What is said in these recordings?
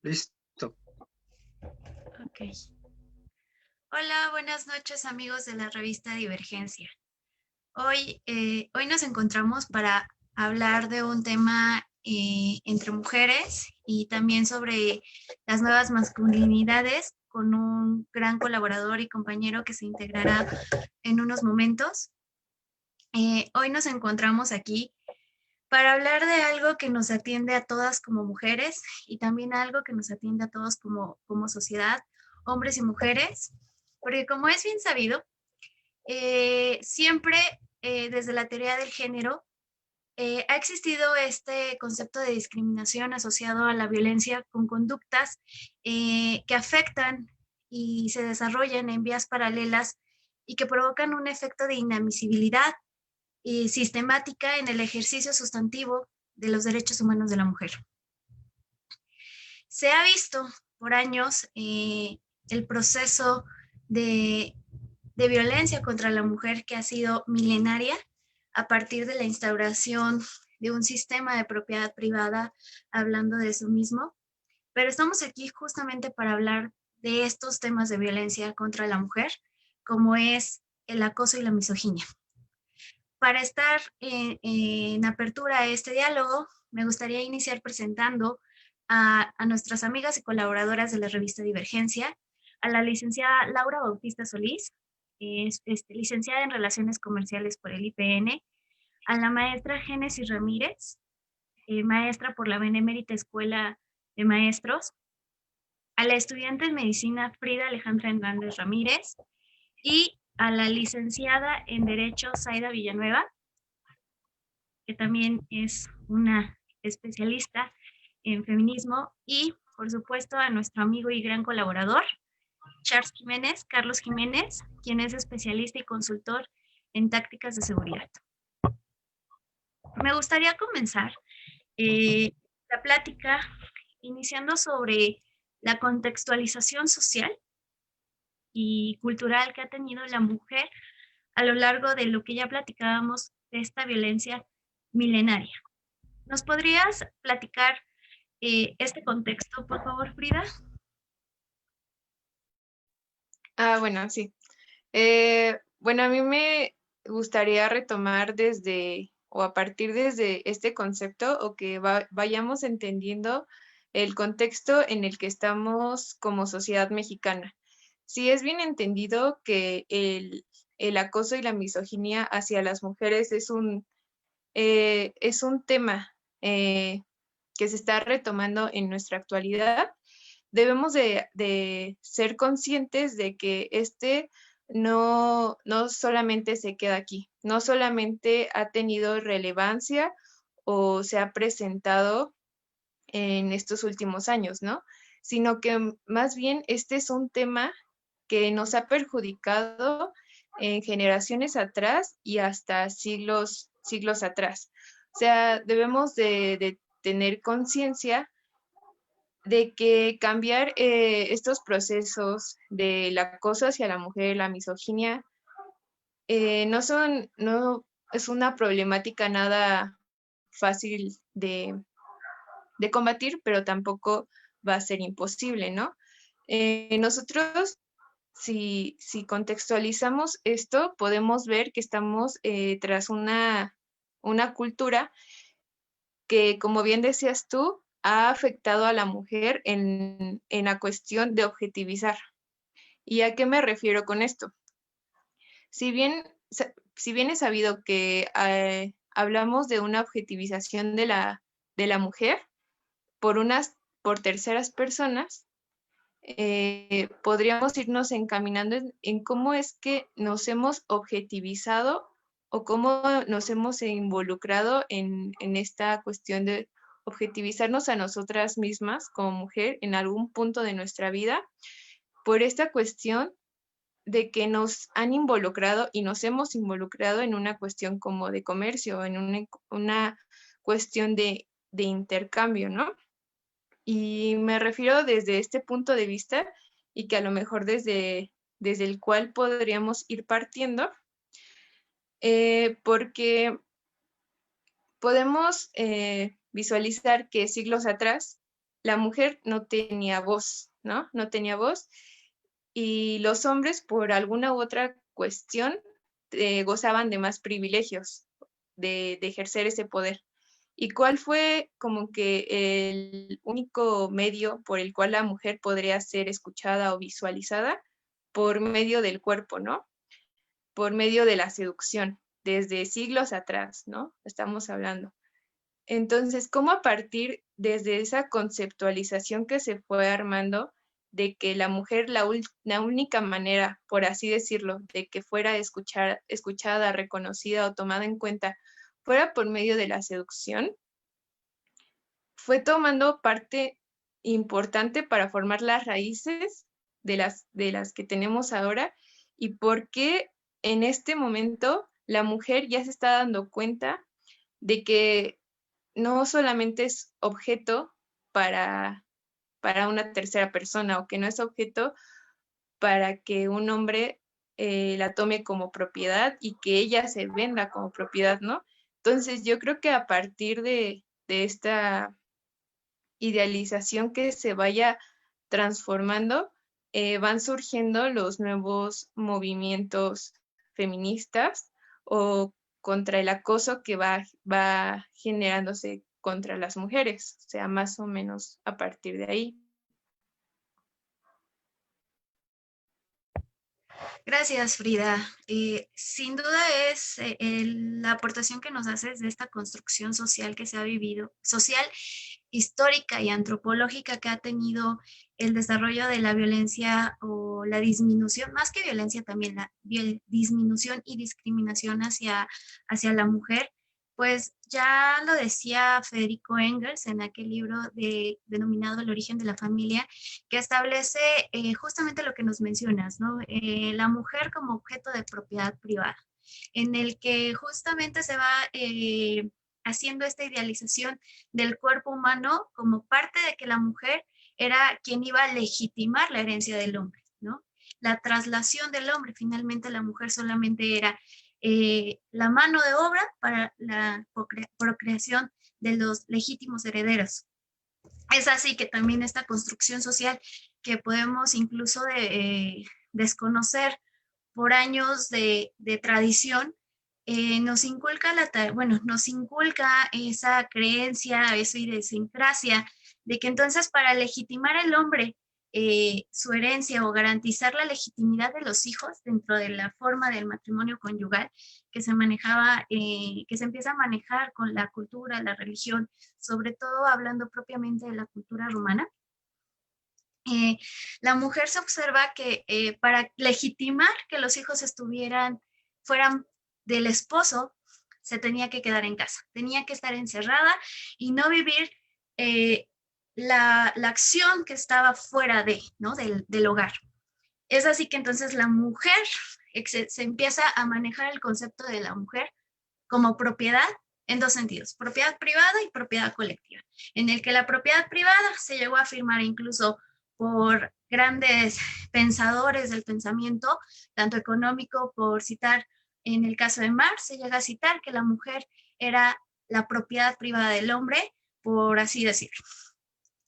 Listo. Ok. Hola, buenas noches amigos de la revista Divergencia. Hoy nos encontramos para hablar de un tema entre mujeres y también sobre las nuevas masculinidades con un gran colaborador y compañero que se integrará en unos momentos. Hoy nos encontramos aquí para hablar de algo que nos atiende a todas como mujeres y también algo que nos atiende a todos como sociedad, hombres y mujeres, porque como es bien sabido, siempre desde la teoría del género ha existido este concepto de discriminación asociado a la violencia con conductas que afectan y se desarrollan en vías paralelas y que provocan un efecto de inadmisibilidad y sistemática en el ejercicio sustantivo de los derechos humanos de la mujer. Se ha visto por años el proceso de, de violencia contra la mujer que ha sido milenaria a partir de la instauración de un sistema de propiedad privada, hablando de eso mismo. Pero estamos aquí justamente para hablar de estos temas de violencia contra la mujer, como es el acoso y la misoginia. Para estar en apertura a este diálogo, me gustaría iniciar presentando a nuestras amigas y colaboradoras de la revista Divergencia, a la licenciada Laura Bautista Solís, licenciada en Relaciones Comerciales por el IPN, a la maestra Génesis Ramírez, maestra por la Benemérita Escuela de Maestros, a la estudiante en Medicina Frida Alejandra Hernández Ramírez y a la licenciada en Derecho Zaida Villanueva, que también es una especialista en feminismo, y por supuesto a nuestro amigo y gran colaborador, Carlos Jiménez, quien es especialista y consultor en tácticas de seguridad. Me gustaría comenzar la plática iniciando sobre la contextualización social y cultural que ha tenido la mujer a lo largo de lo que ya platicábamos de esta violencia milenaria. ¿Nos podrías platicar este contexto, por favor, Frida? Bueno, sí. Bueno, a mí me gustaría retomar desde o a partir desde este concepto o que vayamos entendiendo el contexto en el que estamos como sociedad mexicana. Sí, es bien entendido que el acoso y la misoginia hacia las mujeres es un tema que se está retomando en nuestra actualidad. Debemos de ser conscientes de que no solamente se queda aquí, no solamente ha tenido relevancia o se ha presentado en estos últimos años, ¿no? Sino que más bien este es un tema que nos ha perjudicado en generaciones atrás y hasta siglos atrás. O sea, debemos de tener conciencia de que cambiar estos procesos del acoso hacia la mujer, la misoginia, no es una problemática nada fácil de combatir, pero tampoco va a ser imposible, ¿no? Nosotros, si contextualizamos esto, podemos ver que estamos tras una cultura que, como bien decías tú, ha afectado a la mujer en la cuestión de objetivizar. ¿Y a qué me refiero con esto? Si bien, si bien es sabido que hablamos de una objetivización de la mujer por terceras personas, podríamos irnos encaminando en cómo es que nos hemos objetivizado o cómo nos hemos involucrado en esta cuestión de objetivizarnos a nosotras mismas como mujer en algún punto de nuestra vida por esta cuestión de que nos han involucrado y nos hemos involucrado en una cuestión como de comercio, en una cuestión de intercambio, ¿no? Y me refiero desde este punto de vista y que a lo mejor desde el cual podríamos ir partiendo, porque podemos visualizar que siglos atrás la mujer no tenía voz, ¿no? No tenía voz y los hombres por alguna u otra cuestión gozaban de más privilegios de ejercer ese poder. ¿Y cuál fue como que el único medio por el cual la mujer podría ser escuchada o visualizada? Por medio del cuerpo, ¿no? Por medio de la seducción, desde siglos atrás, ¿no? Estamos hablando. Entonces, ¿cómo a partir desde esa conceptualización que se fue armando de que la mujer, la única manera, por así decirlo, de que fuera escuchada, reconocida o tomada en cuenta, fuera por medio de la seducción, fue tomando parte importante para formar las raíces de las que tenemos ahora y por qué en este momento la mujer ya se está dando cuenta de que no solamente es objeto para, para una tercera persona o que no es objeto para que un hombre la tome como propiedad y que ella se venda como propiedad, ¿no? Entonces yo creo que a partir de esta idealización que se vaya transformando, van surgiendo los nuevos movimientos feministas o contra el acoso que va generándose contra las mujeres, o sea, más o menos a partir de ahí. Gracias, Frida. Sin duda es la aportación que nos haces de esta construcción social que se ha vivido, social, histórica y antropológica que ha tenido el desarrollo de la violencia o la disminución, más que violencia también, la disminución y discriminación hacia la mujer. Pues ya lo decía Federico Engels en aquel libro denominado El origen de la familia, que establece justamente lo que nos mencionas, ¿no? La mujer como objeto de propiedad privada, en el que justamente se va haciendo esta idealización del cuerpo humano como parte de que la mujer era quien iba a legitimar la herencia del hombre, ¿no? La traslación del hombre, finalmente la mujer solamente era la mano de obra para la procreación de los legítimos herederos. Es así que también esta construcción social que podemos incluso desconocer por años de tradición, nos inculca nos inculca esa creencia, esa idiosincrasia de que entonces para legitimar el hombre su herencia o garantizar la legitimidad de los hijos dentro de la forma del matrimonio conyugal que se manejaba, que se empieza a manejar con la cultura, la religión, sobre todo hablando propiamente de la cultura romana. Eh, la mujer se observa que para legitimar que los hijos fueran del esposo, se tenía que quedar en casa, tenía que estar encerrada y no vivir la acción que estaba fuera ¿no? del hogar. Es así que entonces la mujer se empieza a manejar el concepto de la mujer como propiedad en dos sentidos, propiedad privada y propiedad colectiva, en el que la propiedad privada se llegó a afirmar incluso por grandes pensadores del pensamiento, tanto económico, por citar en el caso de Marx, se llega a citar que la mujer era la propiedad privada del hombre, por así decirlo,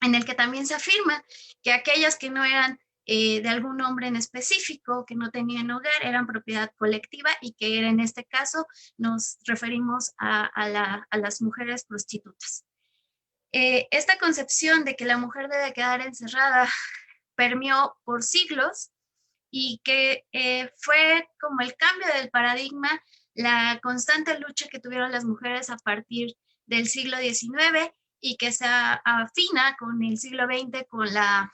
en el que también se afirma que aquellas que no eran de algún hombre en específico, que no tenían hogar, eran propiedad colectiva y que en este caso nos referimos a las mujeres prostitutas. Esta concepción de que la mujer debe quedar encerrada permeó por siglos y que fue como el cambio del paradigma, la constante lucha que tuvieron las mujeres a partir del siglo XIX y que se afina con el siglo XX, con la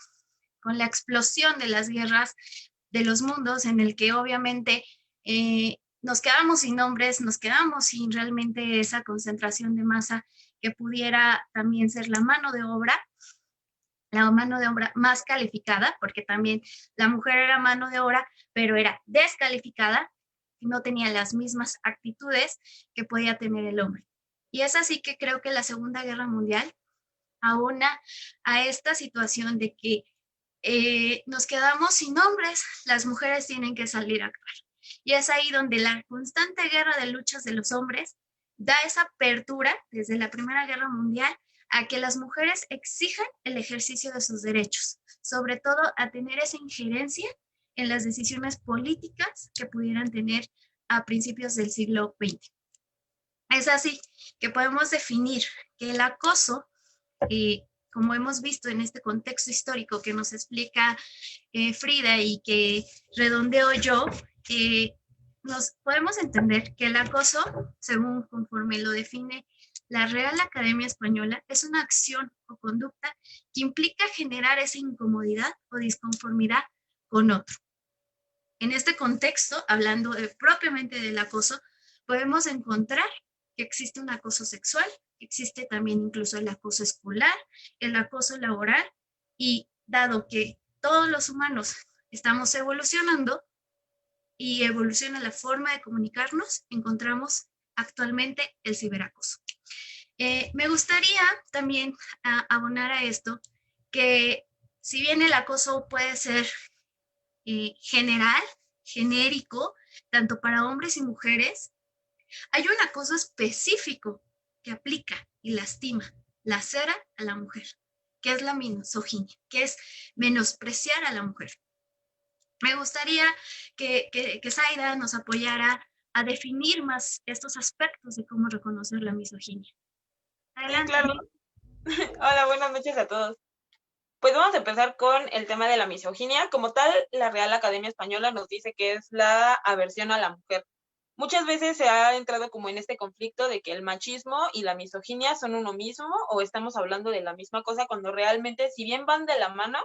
explosión de las guerras de los mundos, en el que obviamente nos quedamos sin hombres, nos quedamos sin realmente esa concentración de masa que pudiera también ser la mano de obra más calificada, porque también la mujer era mano de obra, pero era descalificada y no tenía las mismas actitudes que podía tener el hombre. Y es así que creo que la Segunda Guerra Mundial aúna a esta situación de que nos quedamos sin hombres, las mujeres tienen que salir a actuar. Y es ahí donde la constante guerra de luchas de los hombres da esa apertura desde la Primera Guerra Mundial a que las mujeres exijan el ejercicio de sus derechos, sobre todo a tener esa injerencia en las decisiones políticas que pudieran tener a principios del siglo XX. Es así que podemos definir que el acoso, como hemos visto en este contexto histórico que nos explica Frida y que redondeo yo, nos podemos entender que el acoso, según conforme lo define la Real Academia Española, es una acción o conducta que implica generar esa incomodidad o disconformidad con otro. En este contexto, hablando propiamente del acoso, podemos encontrar que existe un acoso sexual, existe también incluso el acoso escolar, el acoso laboral, y dado que todos los humanos estamos evolucionando y evoluciona la forma de comunicarnos, encontramos actualmente el ciberacoso. Me gustaría también abonar a esto que si bien el acoso puede ser general, genérico, tanto para hombres y mujeres, hay un acoso específico que aplica y lastima, lacera a la mujer, que es la misoginia, que es menospreciar a la mujer. Me gustaría que Zaida nos apoyara a definir más estos aspectos de cómo reconocer la misoginia. Adelante. Sí, claro. Hola, buenas noches a todos. Pues vamos a empezar con el tema de la misoginia. Como tal, la Real Academia Española nos dice que es la aversión a la mujer. Muchas veces se ha entrado como en este conflicto de que el machismo y la misoginia son uno mismo o estamos hablando de la misma cosa cuando realmente, si bien van de la mano,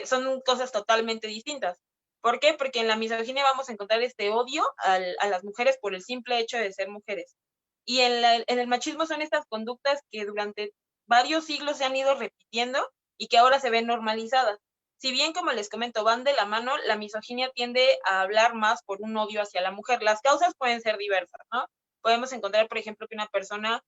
son cosas totalmente distintas. ¿Por qué? Porque en la misoginia vamos a encontrar este odio a las mujeres por el simple hecho de ser mujeres. Y en el machismo son estas conductas que durante varios siglos se han ido repitiendo y que ahora se ven normalizadas. Si bien, como les comento, van de la mano, la misoginia tiende a hablar más por un odio hacia la mujer. Las causas pueden ser diversas, ¿no? Podemos encontrar, por ejemplo, que una persona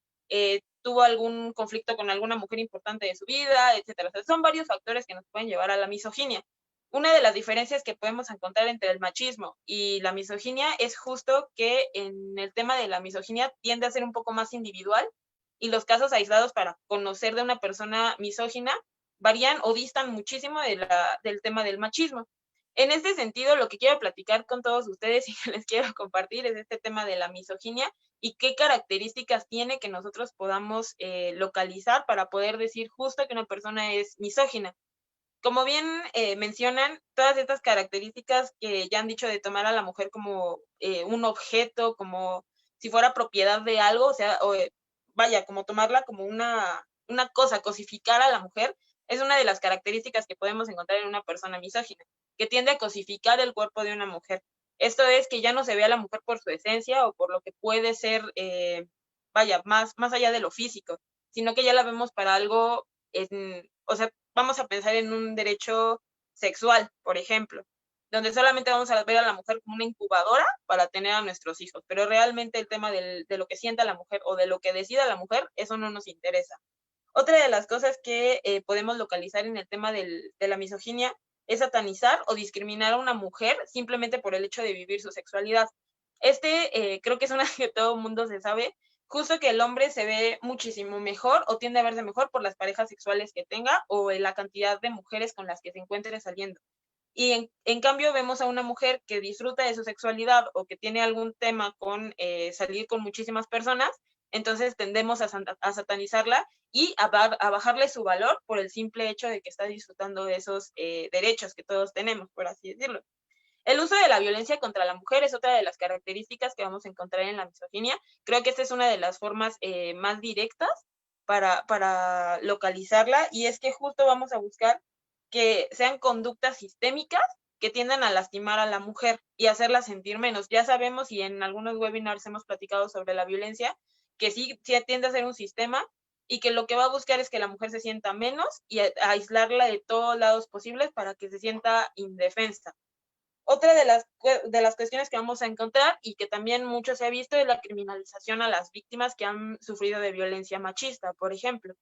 tuvo algún conflicto con alguna mujer importante de su vida, etcétera. O sea, son varios factores que nos pueden llevar a la misoginia. Una de las diferencias que podemos encontrar entre el machismo y la misoginia es justo que en el tema de la misoginia tiende a ser un poco más individual y los casos aislados para conocer de una persona misógina varían o distan muchísimo del tema del machismo. En este sentido, lo que quiero platicar con todos ustedes y que les quiero compartir es este tema de la misoginia y qué características tiene que nosotros podamos localizar para poder decir justo que una persona es misógina. Como bien mencionan, todas estas características que ya han dicho de tomar a la mujer como un objeto, como si fuera propiedad de algo, o sea, vaya, como tomarla como una cosa, cosificar a la mujer, es una de las características que podemos encontrar en una persona misógina, que tiende a cosificar el cuerpo de una mujer. Esto es que ya no se ve a la mujer por su esencia o por lo que puede ser, vaya, más allá de lo físico, sino que ya la vemos para algo, o sea, vamos a pensar en un derecho sexual, por ejemplo, donde solamente vamos a ver a la mujer como una incubadora para tener a nuestros hijos, pero realmente el tema de lo que sienta la mujer o de lo que decida la mujer, eso no nos interesa. Otra de las cosas que podemos localizar en el tema de la misoginia es satanizar o discriminar a una mujer simplemente por el hecho de vivir su sexualidad. Creo que es una que todo el mundo se sabe, justo que el hombre se ve muchísimo mejor o tiende a verse mejor por las parejas sexuales que tenga o en la cantidad de mujeres con las que se encuentre saliendo. Y en cambio vemos a una mujer que disfruta de su sexualidad o que tiene algún tema con salir con muchísimas personas, entonces tendemos a satanizarla y a bajarle su valor por el simple hecho de que está disfrutando de esos derechos que todos tenemos, por así decirlo. El uso de la violencia contra la mujer es otra de las características que vamos a encontrar en la misoginia. Creo que esta es una de las formas más directas para localizarla, y es que justo vamos a buscar que sean conductas sistémicas que tiendan a lastimar a la mujer y hacerla sentir menos. Ya sabemos, y en algunos webinars hemos platicado sobre la violencia, que sí tiende a ser un sistema y que lo que va a buscar es que la mujer se sienta menos y aislarla de todos lados posibles para que se sienta indefensa. Otra de las cuestiones que vamos a encontrar y que también mucho se ha visto es la criminalización a las víctimas que han sufrido de violencia machista, por ejemplo.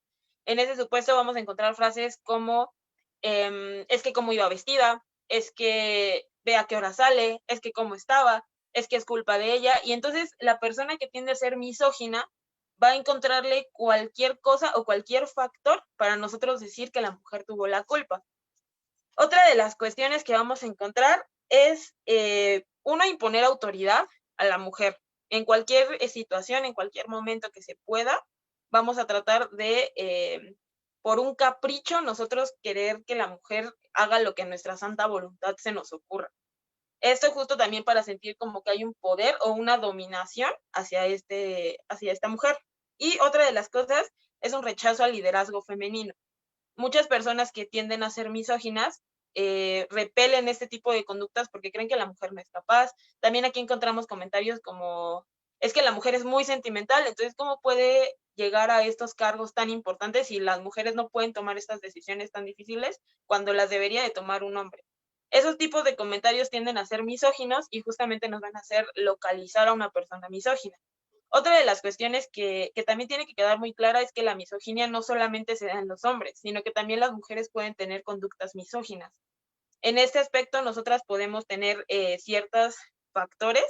En ese supuesto vamos a encontrar frases como es que cómo iba vestida, es que ve a qué hora sale, es que cómo estaba, es que es culpa de ella. Y entonces la persona que tiende a ser misógina va a encontrarle cualquier cosa o cualquier factor para nosotros decir que la mujer tuvo la culpa. Otra de las cuestiones que vamos a encontrar es, uno, imponer autoridad a la mujer. En cualquier situación, en cualquier momento que se pueda, vamos a tratar de, por un capricho, nosotros querer que la mujer haga lo que en nuestra santa voluntad se nos ocurra. Esto justo también para sentir como que hay un poder o una dominación hacia esta mujer. Y otra de las cosas es un rechazo al liderazgo femenino. Muchas personas que tienden a ser misóginas repelen este tipo de conductas porque creen que la mujer no es capaz. También aquí encontramos comentarios como, es que la mujer es muy sentimental, entonces ¿cómo puede llegar a estos cargos tan importantes si las mujeres no pueden tomar estas decisiones tan difíciles cuando las debería de tomar un hombre? Esos tipos de comentarios tienden a ser misóginos y justamente nos van a hacer localizar a una persona misógina. Otra de las cuestiones que también tiene que quedar muy clara es que la misoginia no solamente se da en los hombres, sino que también las mujeres pueden tener conductas misóginas. En este aspecto, nosotras podemos tener ciertos factores,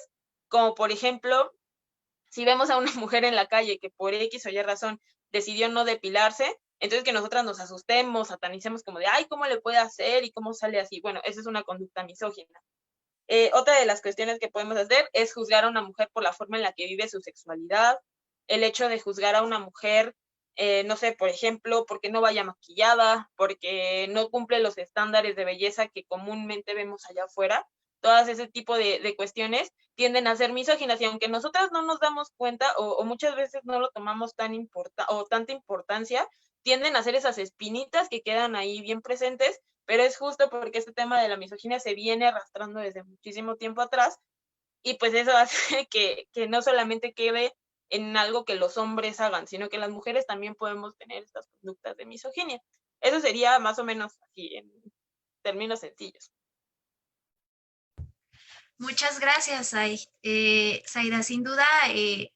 como por ejemplo, si vemos a una mujer en la calle que por X o Y razón decidió no depilarse, entonces que nosotras nos asustemos, satanicemos como de, ay, ¿cómo le puede hacer y cómo sale así? Bueno, esa es una conducta misógina. Otra de las cuestiones que podemos hacer es juzgar a una mujer por la forma en la que vive su sexualidad, el hecho de juzgar a una mujer, no sé, por ejemplo, porque no vaya maquillada, porque no cumple los estándares de belleza que comúnmente vemos allá afuera. Todas ese tipo de cuestiones tienden a ser misóginas y aunque nosotras no nos damos cuenta o muchas veces no lo tomamos tanta importancia, tienden a ser esas espinitas que quedan ahí bien presentes, pero es justo porque este tema de la misoginia se viene arrastrando desde muchísimo tiempo atrás y pues eso hace que no solamente quede en algo que los hombres hagan, sino que las mujeres también podemos tener estas conductas de misoginia. Eso sería más o menos así, en términos sencillos. Muchas gracias, Zaida. Sin duda,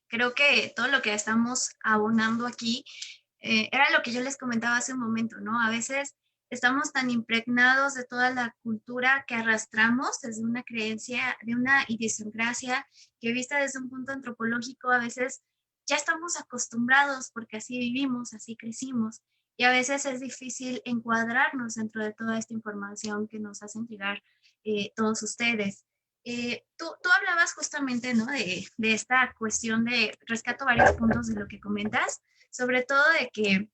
creo que todo lo que estamos abonando aquí era lo que yo les comentaba hace un momento, ¿no? A veces estamos tan impregnados de toda la cultura que arrastramos desde una creencia, de una idiosincrasia que vista desde un punto antropológico, a veces ya estamos acostumbrados porque así vivimos, así crecimos. Y a veces es difícil encuadrarnos dentro de toda esta información que nos hacen llegar todos ustedes. Tú hablabas justamente, ¿no? De esta cuestión de, rescato varios puntos de lo que comentas, sobre todo de que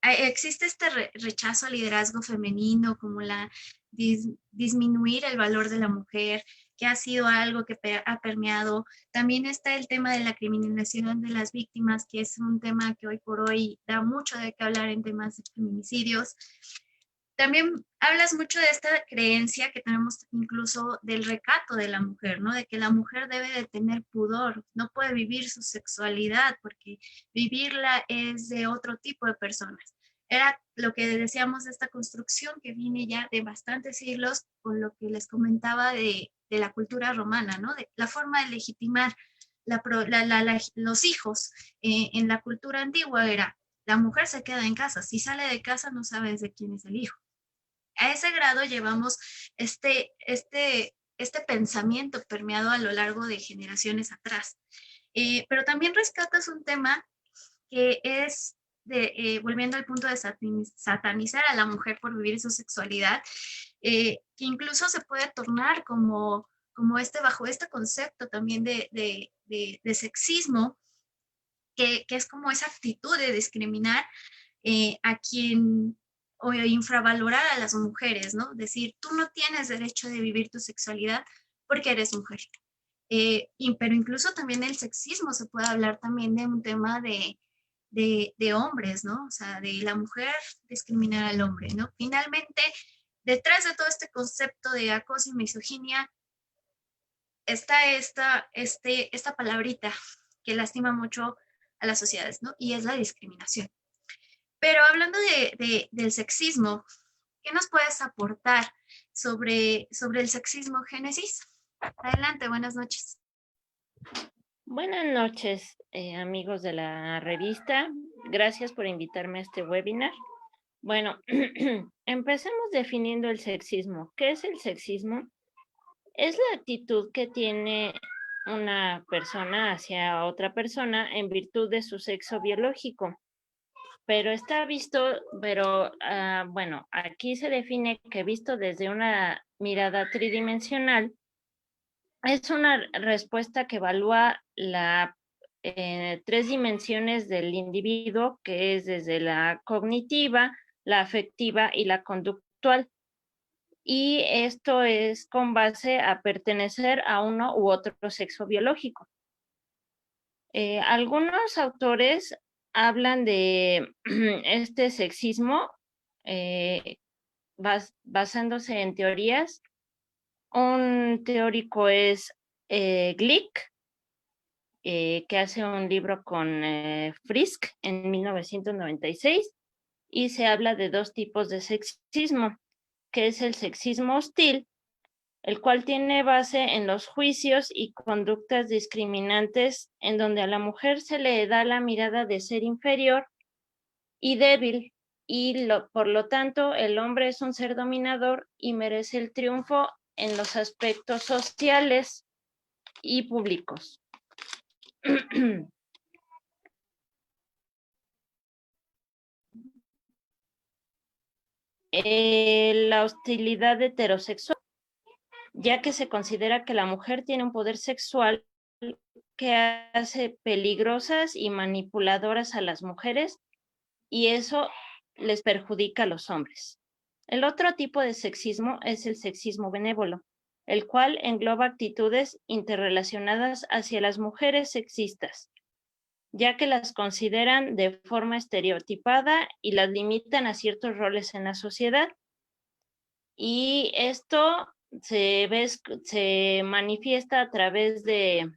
existe este rechazo al liderazgo femenino, como la disminuir el valor de la mujer, que ha sido algo que ha permeado. También está el tema de la criminalización de las víctimas, que es un tema que hoy por hoy da mucho de qué hablar en temas de feminicidios. También hablas mucho de esta creencia que tenemos incluso del recato de la mujer, ¿no? De que la mujer debe de tener pudor, no puede vivir su sexualidad porque vivirla es de otro tipo de personas. Era lo que decíamos de esta construcción que viene ya de bastantes siglos con lo que les comentaba de la cultura romana, ¿no? De la forma de legitimar los hijos en la cultura antigua era, la mujer se queda en casa, si sale de casa no sabes de quién es el hijo. A ese grado llevamos este pensamiento permeado a lo largo de generaciones atrás. Pero también rescatas un tema que es, volviendo al punto de satanizar a la mujer por vivir su sexualidad, que incluso se puede tornar como bajo este concepto también de sexismo, que es como esa actitud de discriminar a quien o infravalorar a las mujeres, ¿no? Decir, tú no tienes derecho de vivir tu sexualidad porque eres mujer. Pero incluso también el sexismo se puede hablar también de un tema de hombres, ¿no? O sea, de la mujer discriminar al hombre, ¿no? Finalmente, detrás de todo este concepto de acoso y misoginia está esta palabrita que lastima mucho a las sociedades, ¿no? Y es la discriminación. Pero hablando del sexismo, ¿qué nos puedes aportar sobre el sexismo, Génesis? Adelante, buenas noches. Buenas noches, amigos de la revista. Gracias por invitarme a este webinar. Bueno, empecemos definiendo el sexismo. ¿Qué es el sexismo? Es la actitud que tiene una persona hacia otra persona en virtud de su sexo biológico. Pero está visto, bueno, aquí se define que visto desde una mirada tridimensional, es una respuesta que evalúa las 3 dimensiones del individuo, que es desde la cognitiva, la afectiva y la conductual. Y esto es con base a pertenecer a uno u otro sexo biológico. Algunos autores hablan de este sexismo basándose en teorías. Un teórico es Glick, que hace un libro con Frisk en 1996, y se habla de 2 tipos de sexismo, que es el sexismo hostil, el cual tiene base en los juicios y conductas discriminantes en donde a la mujer se le da la mirada de ser inferior y débil, y por lo tanto el hombre es un ser dominador y merece el triunfo en los aspectos sociales y públicos. La hostilidad heterosexual, ya que se considera que la mujer tiene un poder sexual que hace peligrosas y manipuladoras a las mujeres, y eso les perjudica a los hombres. El otro tipo de sexismo es el sexismo benévolo, el cual engloba actitudes interrelacionadas hacia las mujeres sexistas, ya que las consideran de forma estereotipada y las limitan a ciertos roles en la sociedad. Y esto se manifiesta a través de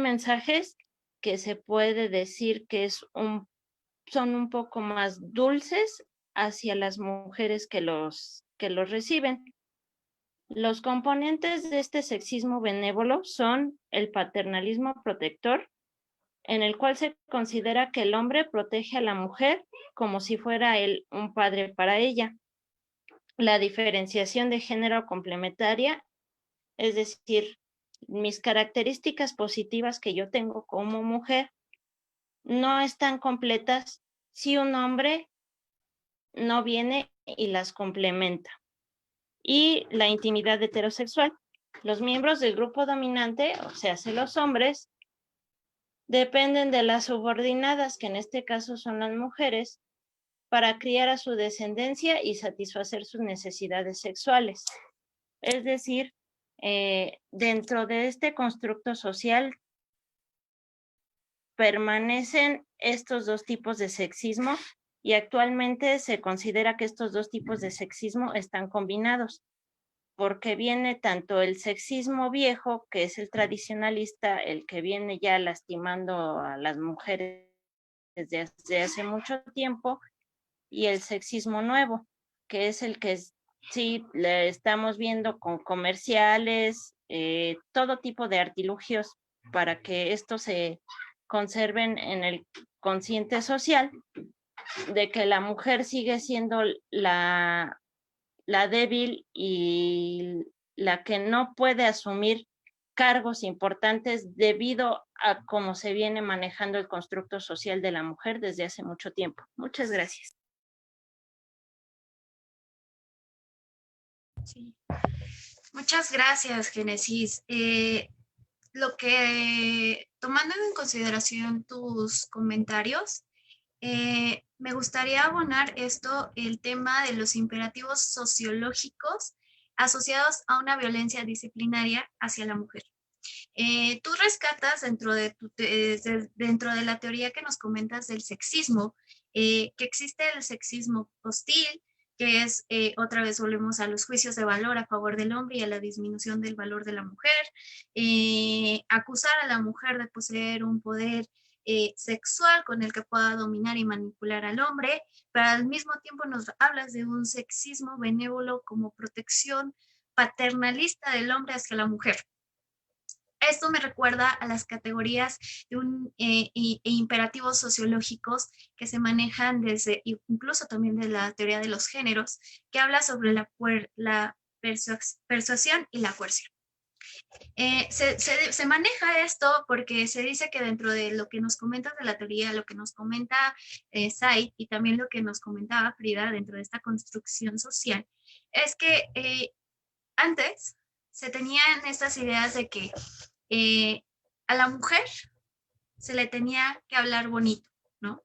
mensajes que se puede decir que son un poco más dulces hacia las mujeres que los reciben. Los componentes de este sexismo benévolo son el paternalismo protector, en el cual se considera que el hombre protege a la mujer como si fuera él un padre para ella. La diferenciación de género complementaria, es decir, mis características positivas que yo tengo como mujer no están completas si un hombre no viene y las complementa. Y la intimidad heterosexual. Los miembros del grupo dominante, o sea, los hombres, dependen de las subordinadas, que en este caso son las mujeres, para criar a su descendencia y satisfacer sus necesidades sexuales. Es decir, dentro de este constructo social permanecen estos 2 tipos de sexismo, y actualmente se considera que estos 2 tipos de sexismo están combinados, porque viene tanto el sexismo viejo, que es el tradicionalista, el que viene ya lastimando a las mujeres desde hace mucho tiempo, y el sexismo nuevo, que es el que sí le estamos viendo con comerciales, todo tipo de artilugios para que esto se conserven en el consciente social, de que la mujer sigue siendo la débil y la que no puede asumir cargos importantes debido a cómo se viene manejando el constructo social de la mujer desde hace mucho tiempo. Muchas gracias. Sí. Muchas gracias, Génesis. Tomando en consideración tus comentarios, me gustaría abonar el tema de los imperativos sociológicos asociados a una violencia disciplinaria hacia la mujer. Tú rescatas dentro de la teoría que nos comentas del sexismo, que existe el sexismo hostil, que es, otra vez volvemos a los juicios de valor a favor del hombre y a la disminución del valor de la mujer, acusar a la mujer de poseer un poder sexual con el que pueda dominar y manipular al hombre, pero al mismo tiempo nos hablas de un sexismo benévolo como protección paternalista del hombre hacia la mujer. Esto me recuerda a las categorías de imperativos sociológicos que se manejan desde, incluso también de la teoría de los géneros, que habla sobre la persuasión y la coerción. Se maneja esto porque se dice que dentro de lo que nos comentas de la teoría, lo que nos comenta Sai y también lo que nos comentaba Frida dentro de esta construcción social, es que antes se tenían estas ideas de que a la mujer se le tenía que hablar bonito, ¿no?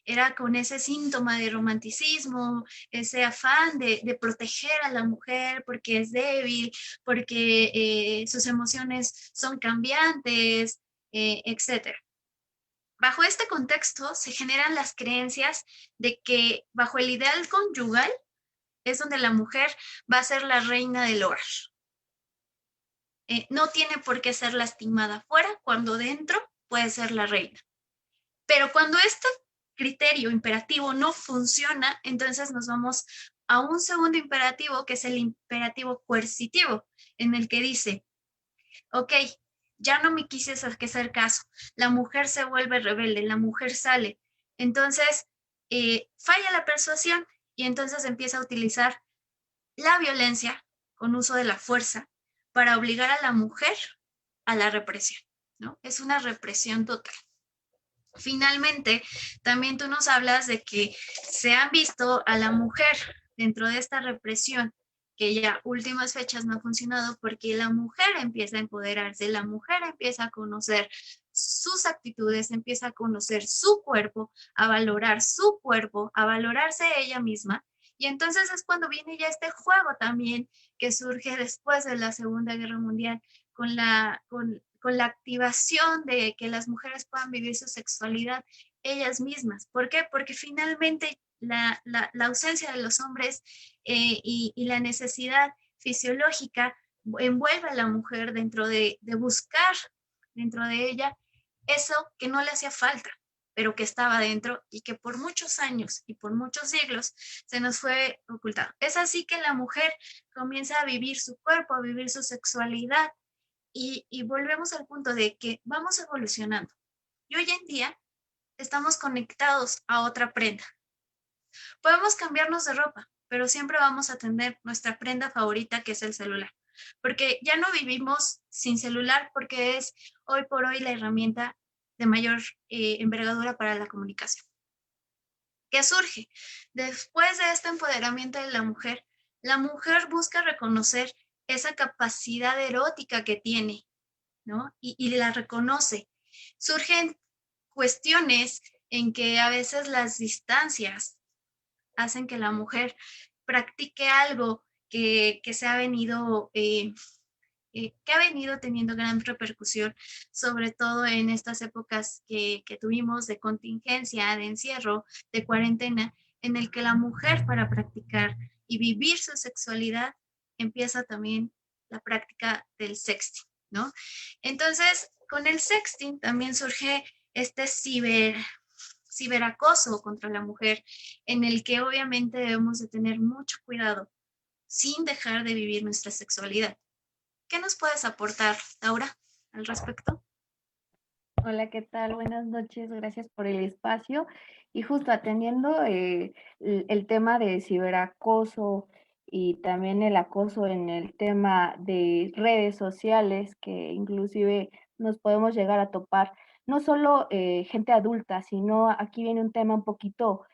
Era con ese síntoma de romanticismo, ese afán de proteger a la mujer porque es débil, porque sus emociones son cambiantes, etc. Bajo este contexto se generan las creencias de que bajo el ideal conyugal es donde la mujer va a ser la reina del hogar. No tiene por qué ser lastimada fuera, cuando dentro puede ser la reina. Pero cuando este criterio imperativo no funciona, entonces nos vamos a un segundo imperativo, que es el imperativo coercitivo, en el que dice, ok, ya no me quisiste hacer caso, la mujer se vuelve rebelde, la mujer sale, entonces falla la persuasión y entonces empieza a utilizar la violencia con uso de la fuerza para obligar a la mujer a la represión, ¿no? Es una represión total. Finalmente, también tú nos hablas de que se han visto a la mujer dentro de esta represión, que ya últimas fechas no ha funcionado porque la mujer empieza a empoderarse, la mujer empieza a conocer sus actitudes, empieza a conocer su cuerpo, a valorar su cuerpo, a valorarse ella misma. Y entonces es cuando viene ya este juego también que surge después de la Segunda Guerra Mundial con la activación de que las mujeres puedan vivir su sexualidad ellas mismas. ¿Por qué? Porque finalmente la ausencia de los hombres y la necesidad fisiológica envuelve a la mujer dentro de buscar dentro de ella eso que no le hacía falta, pero que estaba dentro y que por muchos años y por muchos siglos se nos fue ocultado. Es así que la mujer comienza a vivir su cuerpo, a vivir su sexualidad y volvemos al punto de que vamos evolucionando. Y hoy en día estamos conectados a otra prenda. Podemos cambiarnos de ropa, pero siempre vamos a tener nuestra prenda favorita, que es el celular. Porque ya no vivimos sin celular, porque es hoy por hoy la herramienta de mayor envergadura para la comunicación. ¿Qué surge? Después de este empoderamiento de la mujer busca reconocer esa capacidad erótica que tiene, ¿no? Y la reconoce. Surgen cuestiones en que a veces las distancias hacen que la mujer practique algo que se ha venido, que ha venido teniendo gran repercusión, sobre todo en estas épocas que tuvimos de contingencia, de encierro, de cuarentena, en el que la mujer para practicar y vivir su sexualidad empieza también la práctica del sexting, ¿no? Entonces, con el sexting también surge este ciberacoso contra la mujer, en el que obviamente debemos de tener mucho cuidado sin dejar de vivir nuestra sexualidad. ¿Qué nos puedes aportar, Laura, al respecto? Hola, ¿qué tal? Buenas noches, gracias por el espacio. Y justo atendiendo el tema de ciberacoso y también el acoso en el tema de redes sociales, que inclusive nos podemos llegar a topar, no solo gente adulta, sino aquí viene un tema un poquito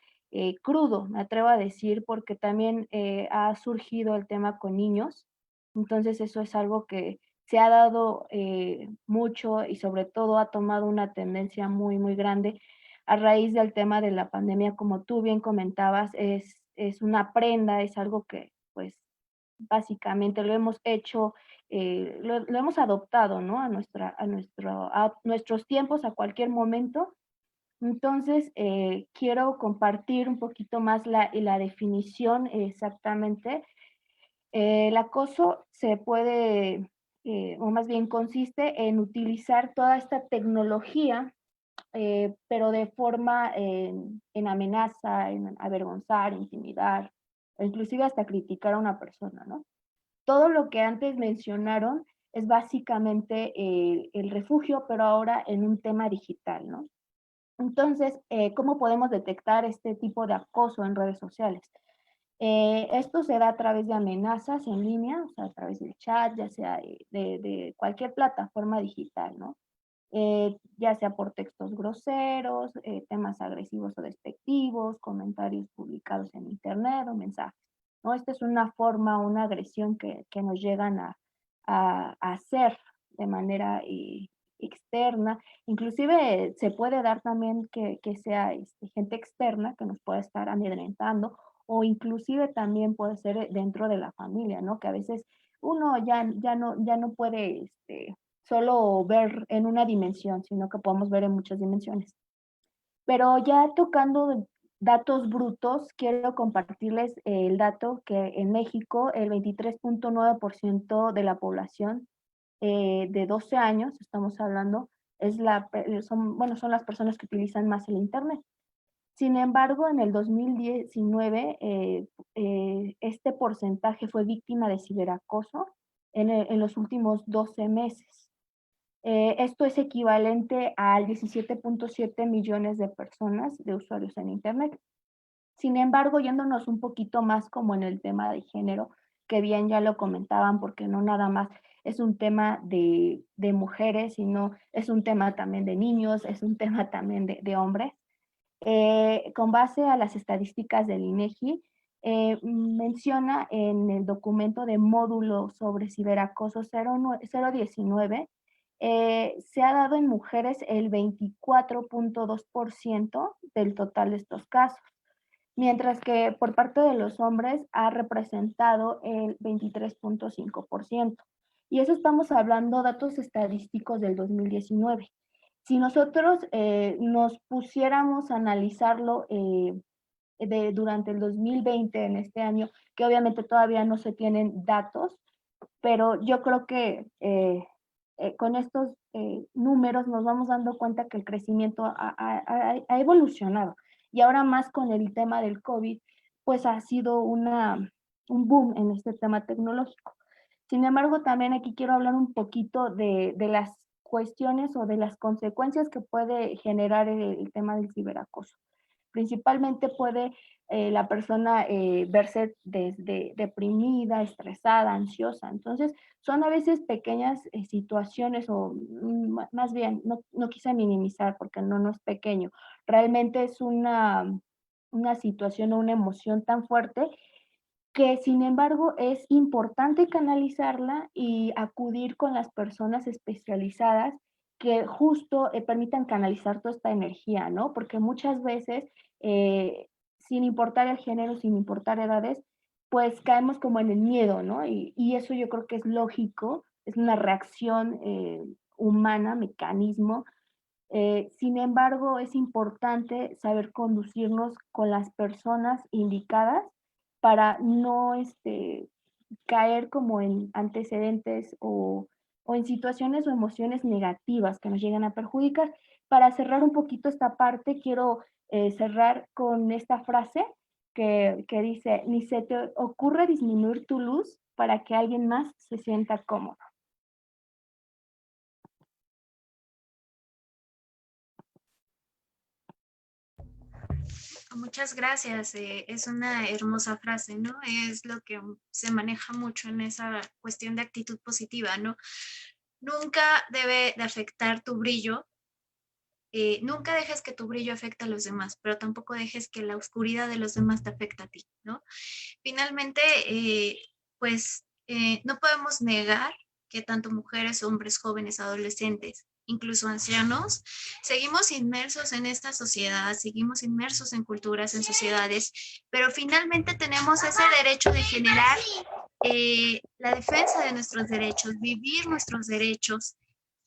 crudo, me atrevo a decir, porque también ha surgido el tema con niños. Entonces eso es algo que se ha dado mucho y sobre todo ha tomado una tendencia muy, muy grande a raíz del tema de la pandemia, como tú bien comentabas, es una prenda, es algo que pues básicamente lo hemos hecho, lo hemos adoptado, ¿no? A nuestros tiempos, a cualquier momento. Entonces, quiero compartir un poquito más la definición exactamente. El acoso se puede, o más bien consiste en utilizar toda esta tecnología, pero de forma en amenaza, en avergonzar, intimidar, o inclusive hasta criticar a una persona, ¿no? Todo lo que antes mencionaron es básicamente el refugio, pero ahora en un tema digital, ¿no? Entonces, ¿cómo podemos detectar este tipo de acoso en redes sociales? Esto se da a través de amenazas en línea, o sea, a través del chat, ya sea de cualquier plataforma digital, ¿no? Ya sea por textos groseros, temas agresivos o despectivos, comentarios publicados en internet o mensajes, ¿no? Esta es una forma, una agresión que nos llegan a hacer de manera externa. Inclusive se puede dar también que sea gente externa que nos pueda estar amedrentando, o inclusive también puede ser dentro de la familia, ¿no? Que a veces uno ya no puede solo ver en una dimensión, sino que podemos ver en muchas dimensiones. Pero ya tocando datos brutos, quiero compartirles el dato que en México el 23.9% de la población de 12 años, estamos hablando, son las personas que utilizan más el Internet. Sin embargo, en el 2019, este porcentaje fue víctima de ciberacoso en los últimos 12 meses. Esto es equivalente al 17.7 millones de personas de usuarios en Internet. Sin embargo, yéndonos un poquito más como en el tema de género, que bien ya lo comentaban, porque no nada más es un tema de mujeres, sino es un tema también de niños, es un tema también de hombres. Con base a las estadísticas del INEGI, menciona en el documento de módulo sobre ciberacoso 019, se ha dado en mujeres el 24.2% del total de estos casos, mientras que por parte de los hombres ha representado el 23.5%. Y eso estamos hablando datos estadísticos del 2019. Si nosotros nos pusiéramos a analizarlo durante el 2020, en este año, que obviamente todavía no se tienen datos, pero yo creo que con estos números nos vamos dando cuenta que el crecimiento ha evolucionado. Y ahora más con el tema del COVID, pues ha sido un boom en este tema tecnológico. Sin embargo, también aquí quiero hablar un poquito de las cuestiones o de las consecuencias que puede generar el tema del ciberacoso. Principalmente puede la persona verse desde deprimida, estresada, ansiosa. Entonces, son a veces pequeñas situaciones, o más bien, no quise minimizar porque no es pequeño. Realmente es una situación o una emoción tan fuerte que sin embargo es importante canalizarla y acudir con las personas especializadas que justo permitan canalizar toda esta energía, ¿no? Porque muchas veces, sin importar el género, sin importar edades, pues caemos como en el miedo, ¿no? Y eso yo creo que es lógico, es una reacción humana, mecanismo. Sin embargo, es importante saber conducirnos con las personas indicadas para no caer como en antecedentes o en situaciones o emociones negativas que nos llegan a perjudicar. Para cerrar un poquito esta parte, quiero cerrar con esta frase que dice: ni se te ocurre disminuir tu luz para que alguien más se sienta cómodo. Muchas gracias. Es una hermosa frase, ¿no? Es lo que se maneja mucho en esa cuestión de actitud positiva, ¿no? Nunca debe de afectar tu brillo. Nunca dejes que tu brillo afecte a los demás, pero tampoco dejes que la oscuridad de los demás te afecte a ti, ¿no? Finalmente, no podemos negar que tanto mujeres, hombres, jóvenes, adolescentes, incluso ancianos, seguimos inmersos en esta sociedad, seguimos inmersos en culturas, en sociedades, pero finalmente tenemos ese derecho de generar la defensa de nuestros derechos, vivir nuestros derechos.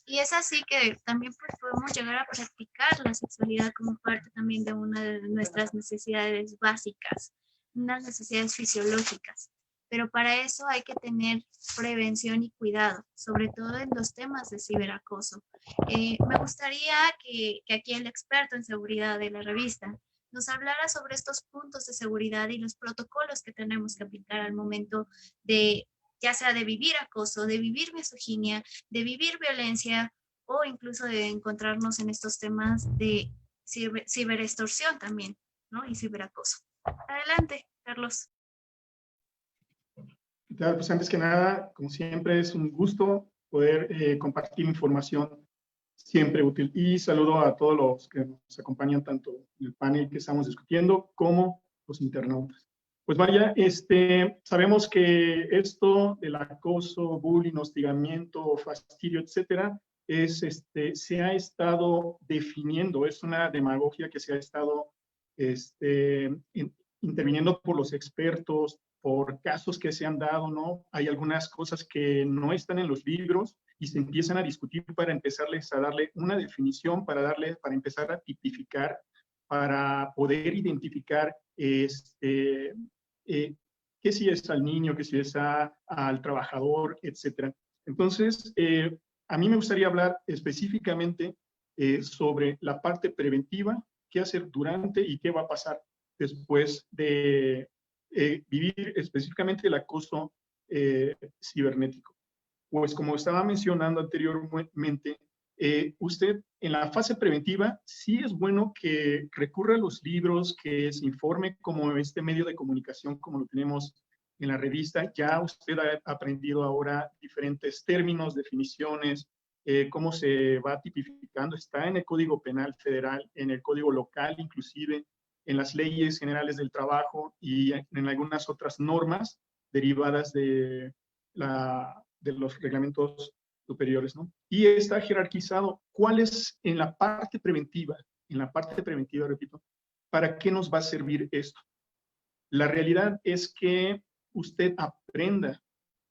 Y es así que también pues, podemos llegar a practicar la sexualidad como parte también de una de nuestras necesidades básicas, unas necesidades fisiológicas. Pero para eso hay que tener prevención y cuidado, sobre todo en los temas de ciberacoso. Me gustaría que aquí el experto en seguridad de la revista nos hablara sobre estos puntos de seguridad y los protocolos que tenemos que aplicar al momento de, ya sea de vivir acoso, de vivir misoginia, de vivir violencia o incluso de encontrarnos en estos temas de ciberextorsión también, ¿no? Y ciberacoso. Adelante, Carlos. ¿Qué tal? Pues antes que nada, como siempre, es un gusto poder compartir información siempre útil. Y saludo a todos los que nos acompañan, tanto en el panel que estamos discutiendo como los internautas. Pues vaya, sabemos que esto del acoso, bullying, hostigamiento, fastidio, etcétera, se ha estado definiendo, es una demagogia que se ha estado interviniendo por los expertos, por casos que se han dado, ¿no? Hay algunas cosas que no están en los libros y se empiezan a discutir para empezarles a darle una definición, para empezar a tipificar, para poder identificar qué si es al niño, qué si es al trabajador, etcétera. Entonces, a mí me gustaría hablar específicamente sobre la parte preventiva, qué hacer durante y qué va a pasar después de vivir específicamente el acoso cibernético. Pues como estaba mencionando anteriormente, usted en la fase preventiva sí es bueno que recurra a los libros, que se informe como este medio de comunicación como lo tenemos en la revista. Ya usted ha aprendido ahora diferentes términos, definiciones, cómo se va tipificando. Está en el Código Penal Federal, en el Código Local inclusive, en las leyes generales del trabajo y en algunas otras normas derivadas de los reglamentos superiores, ¿no? Y está jerarquizado cuál es en la parte preventiva, repito, ¿para qué nos va a servir esto? La realidad es que usted aprenda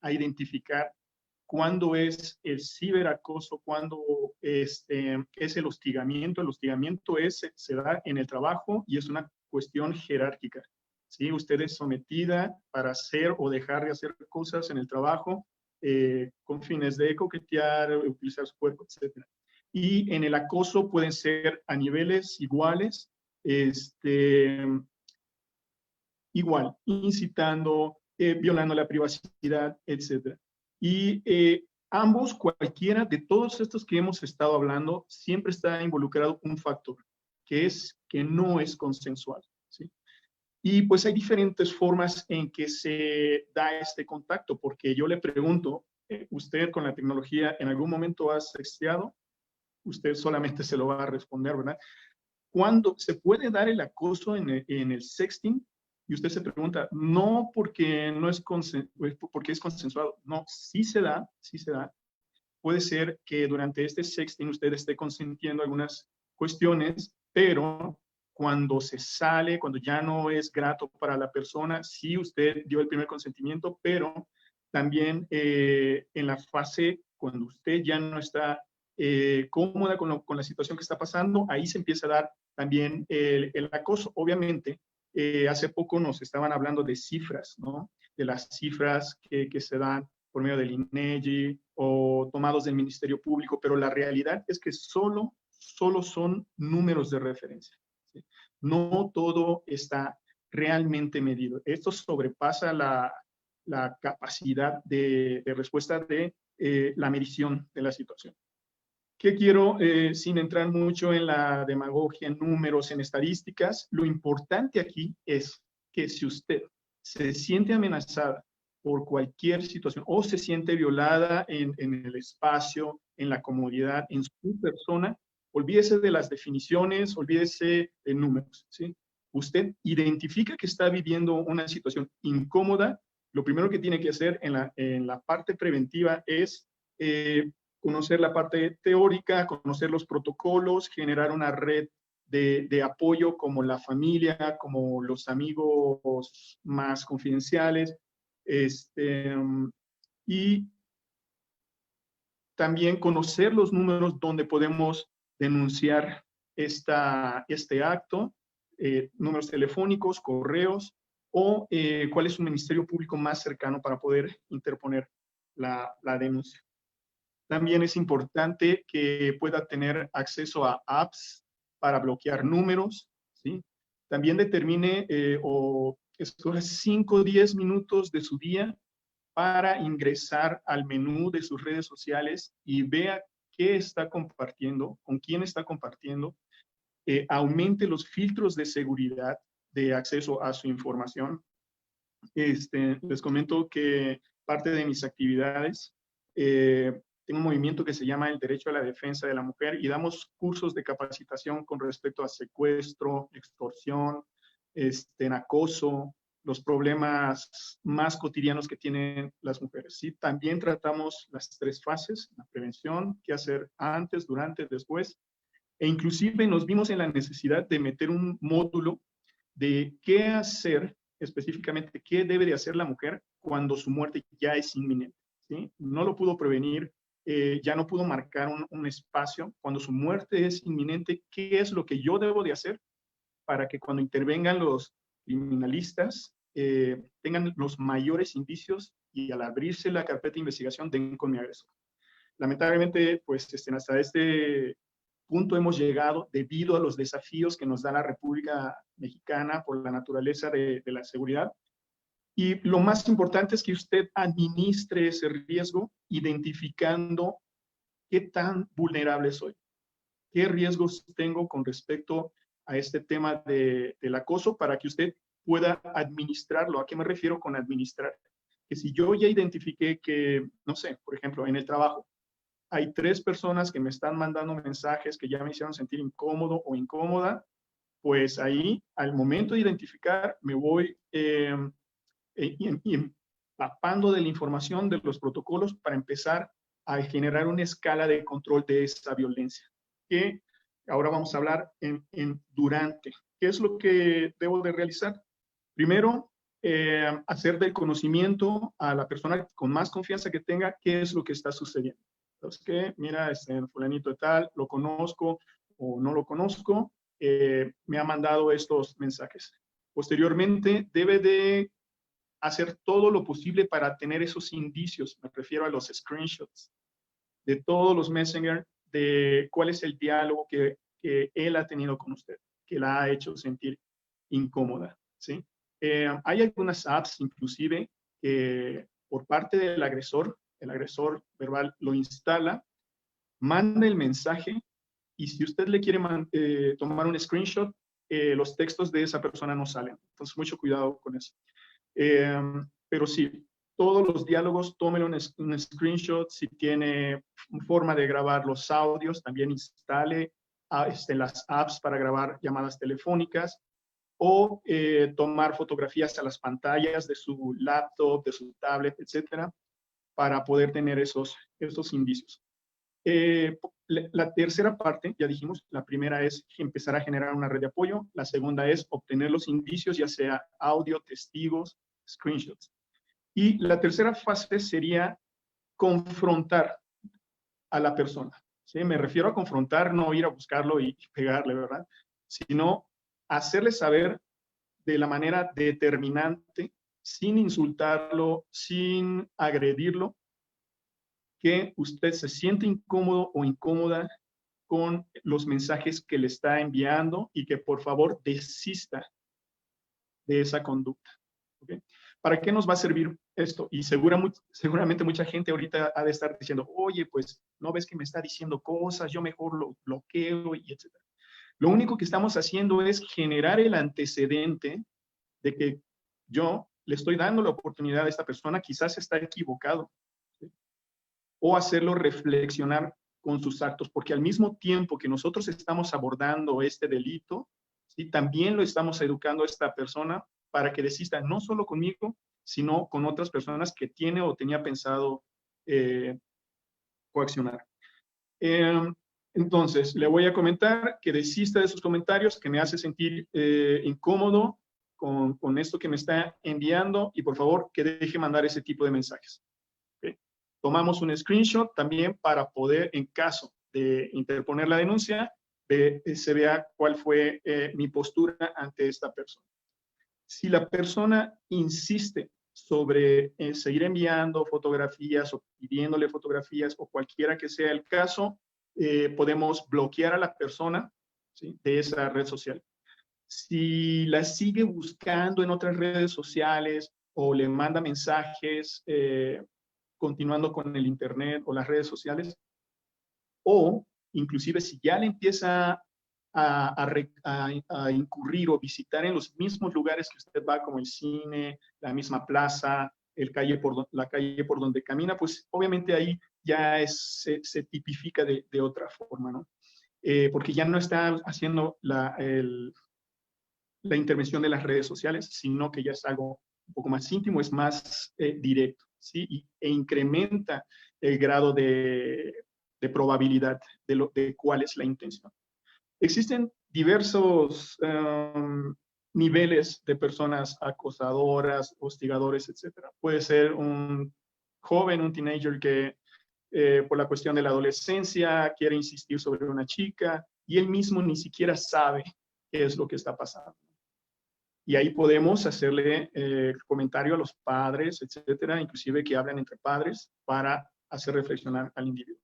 a identificar cuándo es el ciberacoso, cuándo es el hostigamiento. El hostigamiento se da en el trabajo y es una cuestión jerárquica, ¿sí? Usted es sometida para hacer o dejar de hacer cosas en el trabajo con fines de coquetear, utilizar su cuerpo, etc. Y en el acoso pueden ser a niveles iguales, igual, incitando, violando la privacidad, etc. Y ambos, cualquiera de todos estos que hemos estado hablando, siempre está involucrado un factor, que es que no es consensual, ¿sí? Y pues hay diferentes formas en que se da este contacto, porque yo le pregunto, ¿usted con la tecnología en algún momento ha sexteado? Usted solamente se lo va a responder, ¿verdad? ¿Cuándo se puede dar el acoso en el sexting? Y usted se pregunta, no porque no es porque es consensuado. No, sí se da, sí se da. Puede ser que durante este sexting usted esté consintiendo algunas cuestiones, pero cuando se sale, cuando ya no es grato para la persona, sí usted dio el primer consentimiento, pero también en la fase cuando usted ya no está cómoda con la situación que está pasando, ahí se empieza a dar también el acoso. Obviamente, hace poco nos estaban hablando de cifras, ¿no? De las cifras que se dan por medio del INEGI o tomados del Ministerio Público, pero la realidad es que solo son números de referencia, ¿sí? No todo está realmente medido. Esto sobrepasa la capacidad de respuesta de la medición de la situación. ¿Qué quiero, sin entrar mucho en la demagogia, en números, en estadísticas? Lo importante aquí es que si usted se siente amenazada por cualquier situación o se siente violada en el espacio, en la comodidad, en su persona, olvídese de las definiciones, olvídese de números, ¿sí? Usted identifica que está viviendo una situación incómoda. Lo primero que tiene que hacer en la parte preventiva es conocer la parte teórica, conocer los protocolos, generar una red de apoyo como la familia, como los amigos más confidenciales, y también conocer los números donde podemos denunciar este acto, números telefónicos, correos, o cuál es un ministerio público más cercano para poder interponer la denuncia. También es importante que pueda tener acceso a apps para bloquear números, ¿sí? También determine o escoja 5 o 10 minutos de su día para ingresar al menú de sus redes sociales y vea qué está compartiendo, con quién está compartiendo, aumente los filtros de seguridad de acceso a su información. Les comento que parte de mis actividades, tengo un movimiento que se llama el Derecho a la Defensa de la Mujer y damos cursos de capacitación con respecto a secuestro, extorsión, acoso, los problemas más cotidianos que tienen las mujeres. ¿Sí? También tratamos las 3 fases, la prevención, qué hacer antes, durante, después, e inclusive nos vimos en la necesidad de meter un módulo de qué hacer específicamente, qué debe de hacer la mujer cuando su muerte ya es inminente. ¿Sí? No lo pudo prevenir, ya no pudo marcar un espacio. Cuando su muerte es inminente, ¿qué es lo que yo debo de hacer para que cuando intervengan los criminalistas tengan los mayores indicios y al abrirse la carpeta de investigación den con mi agresor? Lamentablemente, pues hasta este punto hemos llegado debido a los desafíos que nos da la República Mexicana por la naturaleza de la seguridad. Y lo más importante es que usted administre ese riesgo identificando qué tan vulnerable soy, qué riesgos tengo con respecto a este tema del acoso para que usted pueda administrarlo. ¿A qué me refiero con administrar? Que si yo ya identifiqué que, no sé, por ejemplo, en el trabajo, hay 3 personas que me están mandando mensajes que ya me hicieron sentir incómodo o incómoda, pues ahí, al momento de identificar, me voy empapando de la información de los protocolos para empezar a generar una escala de control de esa violencia. Que ahora vamos a hablar en durante. ¿Qué es lo que debo de realizar? Primero, hacer del conocimiento a la persona con más confianza que tenga qué es lo que está sucediendo. Entonces, que mira, fulanito de tal, lo conozco o no lo conozco, me ha mandado estos mensajes. Posteriormente, debe de hacer todo lo posible para tener esos indicios, me refiero a los screenshots de todos los Messenger, de cuál es el diálogo que él ha tenido con usted, que la ha hecho sentir incómoda, ¿sí? Hay algunas apps, inclusive, que por parte del agresor, el agresor verbal lo instala, manda el mensaje y si usted le quiere tomar un screenshot, los textos de esa persona no salen. Entonces, mucho cuidado con eso. Pero sí, todos los diálogos, tómelo un screenshot. Si tiene forma de grabar los audios, también instale las apps para grabar llamadas telefónicas o tomar fotografías a las pantallas de su laptop, de su tablet, etcétera, para poder tener esos indicios. La tercera parte, ya dijimos, la primera es empezar a generar una red de apoyo, la segunda es obtener los indicios, ya sea audio, testigos, screenshots. Y la tercera fase sería confrontar a la persona. ¿Sí? Me refiero a confrontar, no ir a buscarlo y pegarle, ¿verdad? Sino hacerle saber de la manera determinante, sin insultarlo, sin agredirlo, que usted se siente incómodo o incómoda con los mensajes que le está enviando y que por favor desista de esa conducta. ¿Okay? ¿Para qué nos va a servir esto? Y seguramente mucha gente ahorita ha de estar diciendo, oye, pues, ¿no ves que me está diciendo cosas? Yo mejor lo bloqueo y etcétera. Lo único que estamos haciendo es generar el antecedente de que yo le estoy dando la oportunidad a esta persona, quizás está equivocado, ¿sí? O hacerlo reflexionar con sus actos, porque al mismo tiempo que nosotros estamos abordando este delito, ¿sí? También lo estamos educando a esta persona para que desista no solo conmigo, sino con otras personas que tiene o tenía pensado coaccionar. Entonces, le voy a comentar que desista de sus comentarios, que me hace sentir incómodo con esto que me está enviando y por favor que deje mandar ese tipo de mensajes. ¿Okay? Tomamos un screenshot también para poder, en caso de interponer la denuncia, se vea cuál fue mi postura ante esta persona. Si la persona insiste sobre seguir enviando fotografías o pidiéndole fotografías o cualquiera que sea el caso, podemos bloquear a la persona, ¿sí? De esa red social. Si la sigue buscando en otras redes sociales o le manda mensajes continuando con el internet o las redes sociales, o inclusive si ya le empieza a incurrir o visitar en los mismos lugares que usted va, como el cine, la misma plaza, la calle por donde camina, pues obviamente ahí ya se tipifica de otra forma, ¿no? Porque ya no está haciendo la intervención de las redes sociales, sino que ya es algo un poco más íntimo, es más directo, ¿sí? E incrementa el grado de probabilidad de cuál es la intención. Existen diversos niveles de personas acosadoras, hostigadores, etc. Puede ser un joven, un teenager que por la cuestión de la adolescencia quiere insistir sobre una chica y él mismo ni siquiera sabe qué es lo que está pasando. Y ahí podemos hacerle comentario a los padres, etcétera, inclusive que hablan entre padres para hacer reflexionar al individuo.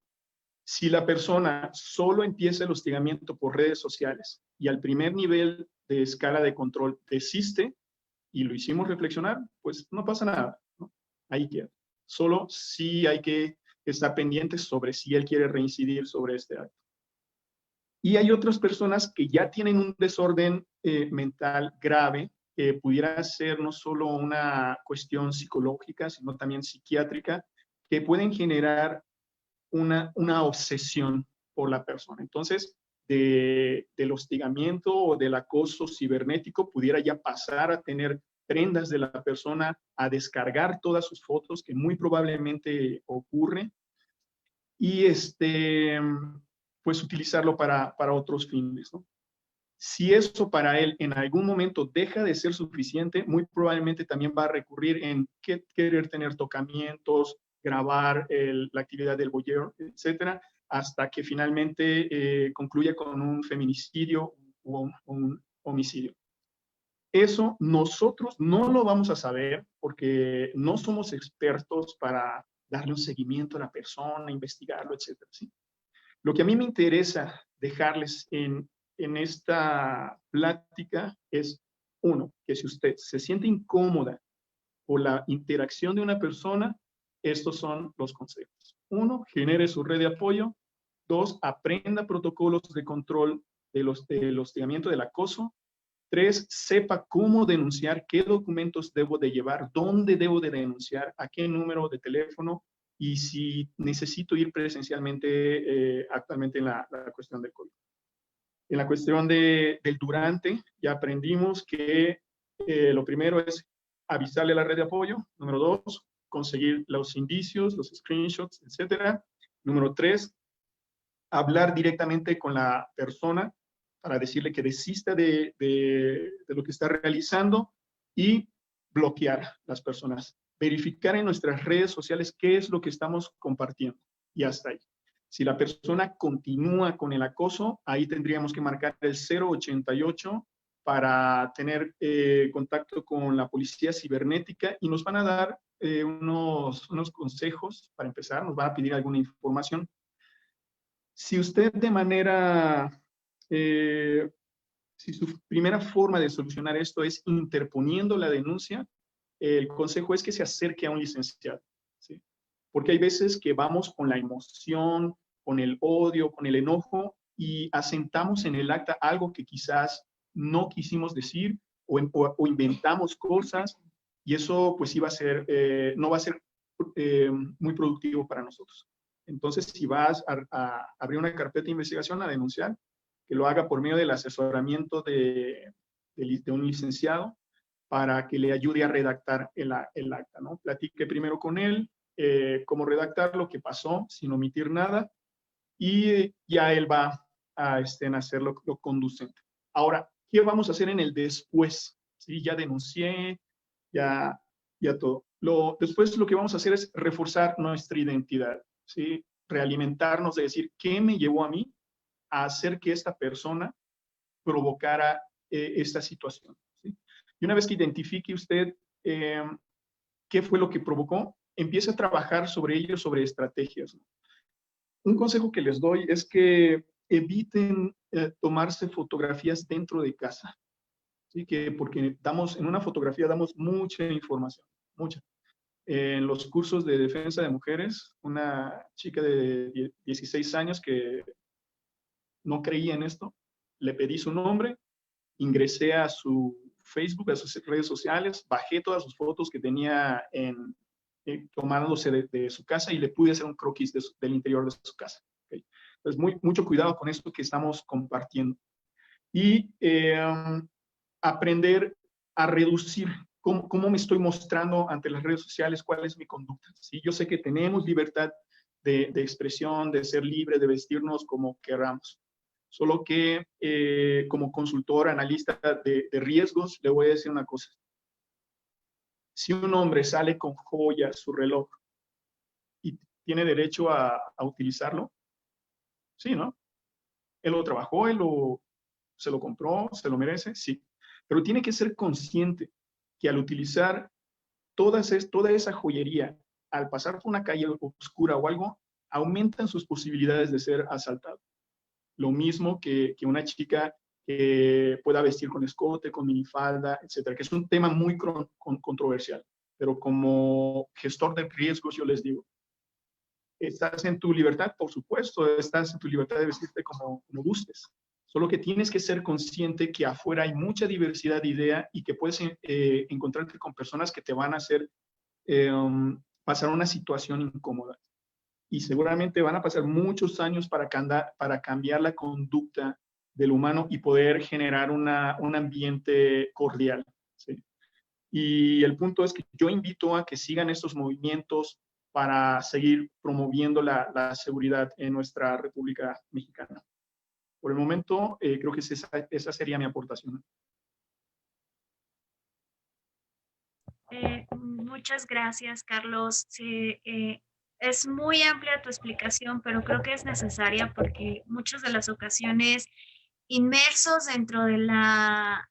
Si la persona solo empieza el hostigamiento por redes sociales y al primer nivel de escala de control desiste y lo hicimos reflexionar, pues no pasa nada, ¿no? Ahí queda. Solo sí hay que estar pendientes sobre si él quiere reincidir sobre este acto. Y hay otras personas que ya tienen un desorden mental grave, que pudiera ser no solo una cuestión psicológica, sino también psiquiátrica, que pueden generar una obsesión por la persona. Entonces, del hostigamiento o del acoso cibernético pudiera ya pasar a tener prendas de la persona, a descargar todas sus fotos, que muy probablemente ocurre, y pues utilizarlo para otros fines, ¿no? Si eso para él en algún momento deja de ser suficiente, muy probablemente también va a recurrir en querer tener tocamientos, grabar la actividad del voyeur, etcétera, hasta que finalmente concluya con un feminicidio o un homicidio. Eso nosotros no lo vamos a saber porque no somos expertos para darle un seguimiento a la persona, investigarlo, etcétera, ¿sí? Lo que a mí me interesa dejarles en esta plática es, uno, que si usted se siente incómoda por la interacción de una persona, estos son los consejos. Uno, genere su red de apoyo. Dos, aprenda protocolos de control del hostigamiento, del acoso. Tres, sepa cómo denunciar, qué documentos debo de llevar, dónde debo de denunciar, a qué número de teléfono y si necesito ir presencialmente actualmente en la cuestión del COVID. En la cuestión del durante, ya aprendimos que lo primero es avisarle a la red de apoyo. Número dos, conseguir los indicios, los screenshots, etcétera. Número tres, hablar directamente con la persona para decirle que desista de lo que está realizando y bloquear las personas. Verificar en nuestras redes sociales qué es lo que estamos compartiendo y hasta ahí. Si la persona continúa con el acoso, ahí tendríamos que marcar el 088 para tener contacto con la policía cibernética y nos van a dar unos consejos para empezar, nos van a pedir alguna información. Si usted de manera, si su primera forma de solucionar esto es interponiendo la denuncia, el consejo es que se acerque a un licenciado, ¿sí? Porque hay veces que vamos con la emoción, con el odio, con el enojo y asentamos en el acta algo que quizás no quisimos decir o inventamos cosas y eso pues iba a ser, no va a ser muy productivo para nosotros. Entonces, si vas a abrir una carpeta de investigación, a denunciar, que lo haga por medio del asesoramiento de un licenciado para que le ayude a redactar el acta, ¿no? Platique primero con él, cómo redactar lo que pasó sin omitir nada y ya él va a hacer lo conducente. Ahora, ¿qué vamos a hacer en el después? ¿Sí? Ya denuncié, ya todo. Después lo que vamos a hacer es reforzar nuestra identidad, ¿sí? Realimentarnos de decir, ¿qué me llevó a mí a hacer que esta persona provocara esta situación? ¿Sí? Y una vez que identifique usted qué fue lo que provocó, empiece a trabajar sobre ello, sobre estrategias, ¿no? Un consejo que les doy es que eviten tomarse fotografías dentro de casa, ¿sí? Porque en una fotografía damos mucha información, mucha. En los cursos de defensa de mujeres, una chica de 16 años que no creía en esto, le pedí su nombre, ingresé a su Facebook, a sus redes sociales, bajé todas sus fotos que tenía tomándose de su casa y le pude hacer un croquis del interior de su casa. ¿Okay? Entonces, mucho cuidado con esto que estamos compartiendo. Y aprender a reducir cómo me estoy mostrando ante las redes sociales, cuál es mi conducta. ¿Sí? Yo sé que tenemos libertad de expresión, de ser libre, de vestirnos como queramos. Solo que como consultor, analista de riesgos, le voy a decir una cosa. Si un hombre sale con joyas, su reloj, y tiene derecho a utilizarlo, sí, ¿no? Él lo trabajó, se lo compró, se lo merece, sí. Pero tiene que ser consciente que al utilizar toda esa joyería, al pasar por una calle oscura o algo, aumentan sus posibilidades de ser asaltado. Lo mismo que una chica que pueda vestir con escote, con minifalda, etcétera, que es un tema muy controversial. Pero como gestor de riesgos, yo les digo, estás en tu libertad, por supuesto, estás en tu libertad de vestirte como gustes. Solo que tienes que ser consciente que afuera hay mucha diversidad de idea y que puedes encontrarte con personas que te van a hacer pasar una situación incómoda. Y seguramente van a pasar muchos años para cambiar la conducta del humano y poder generar un ambiente cordial. ¿Sí? Y el punto es que yo invito a que sigan estos movimientos para seguir promoviendo la seguridad en nuestra República Mexicana. Por el momento, creo que esa sería mi aportación. Muchas gracias, Carlos. Sí, es muy amplia tu explicación, pero creo que es necesaria porque muchas de las ocasiones inmersos dentro de la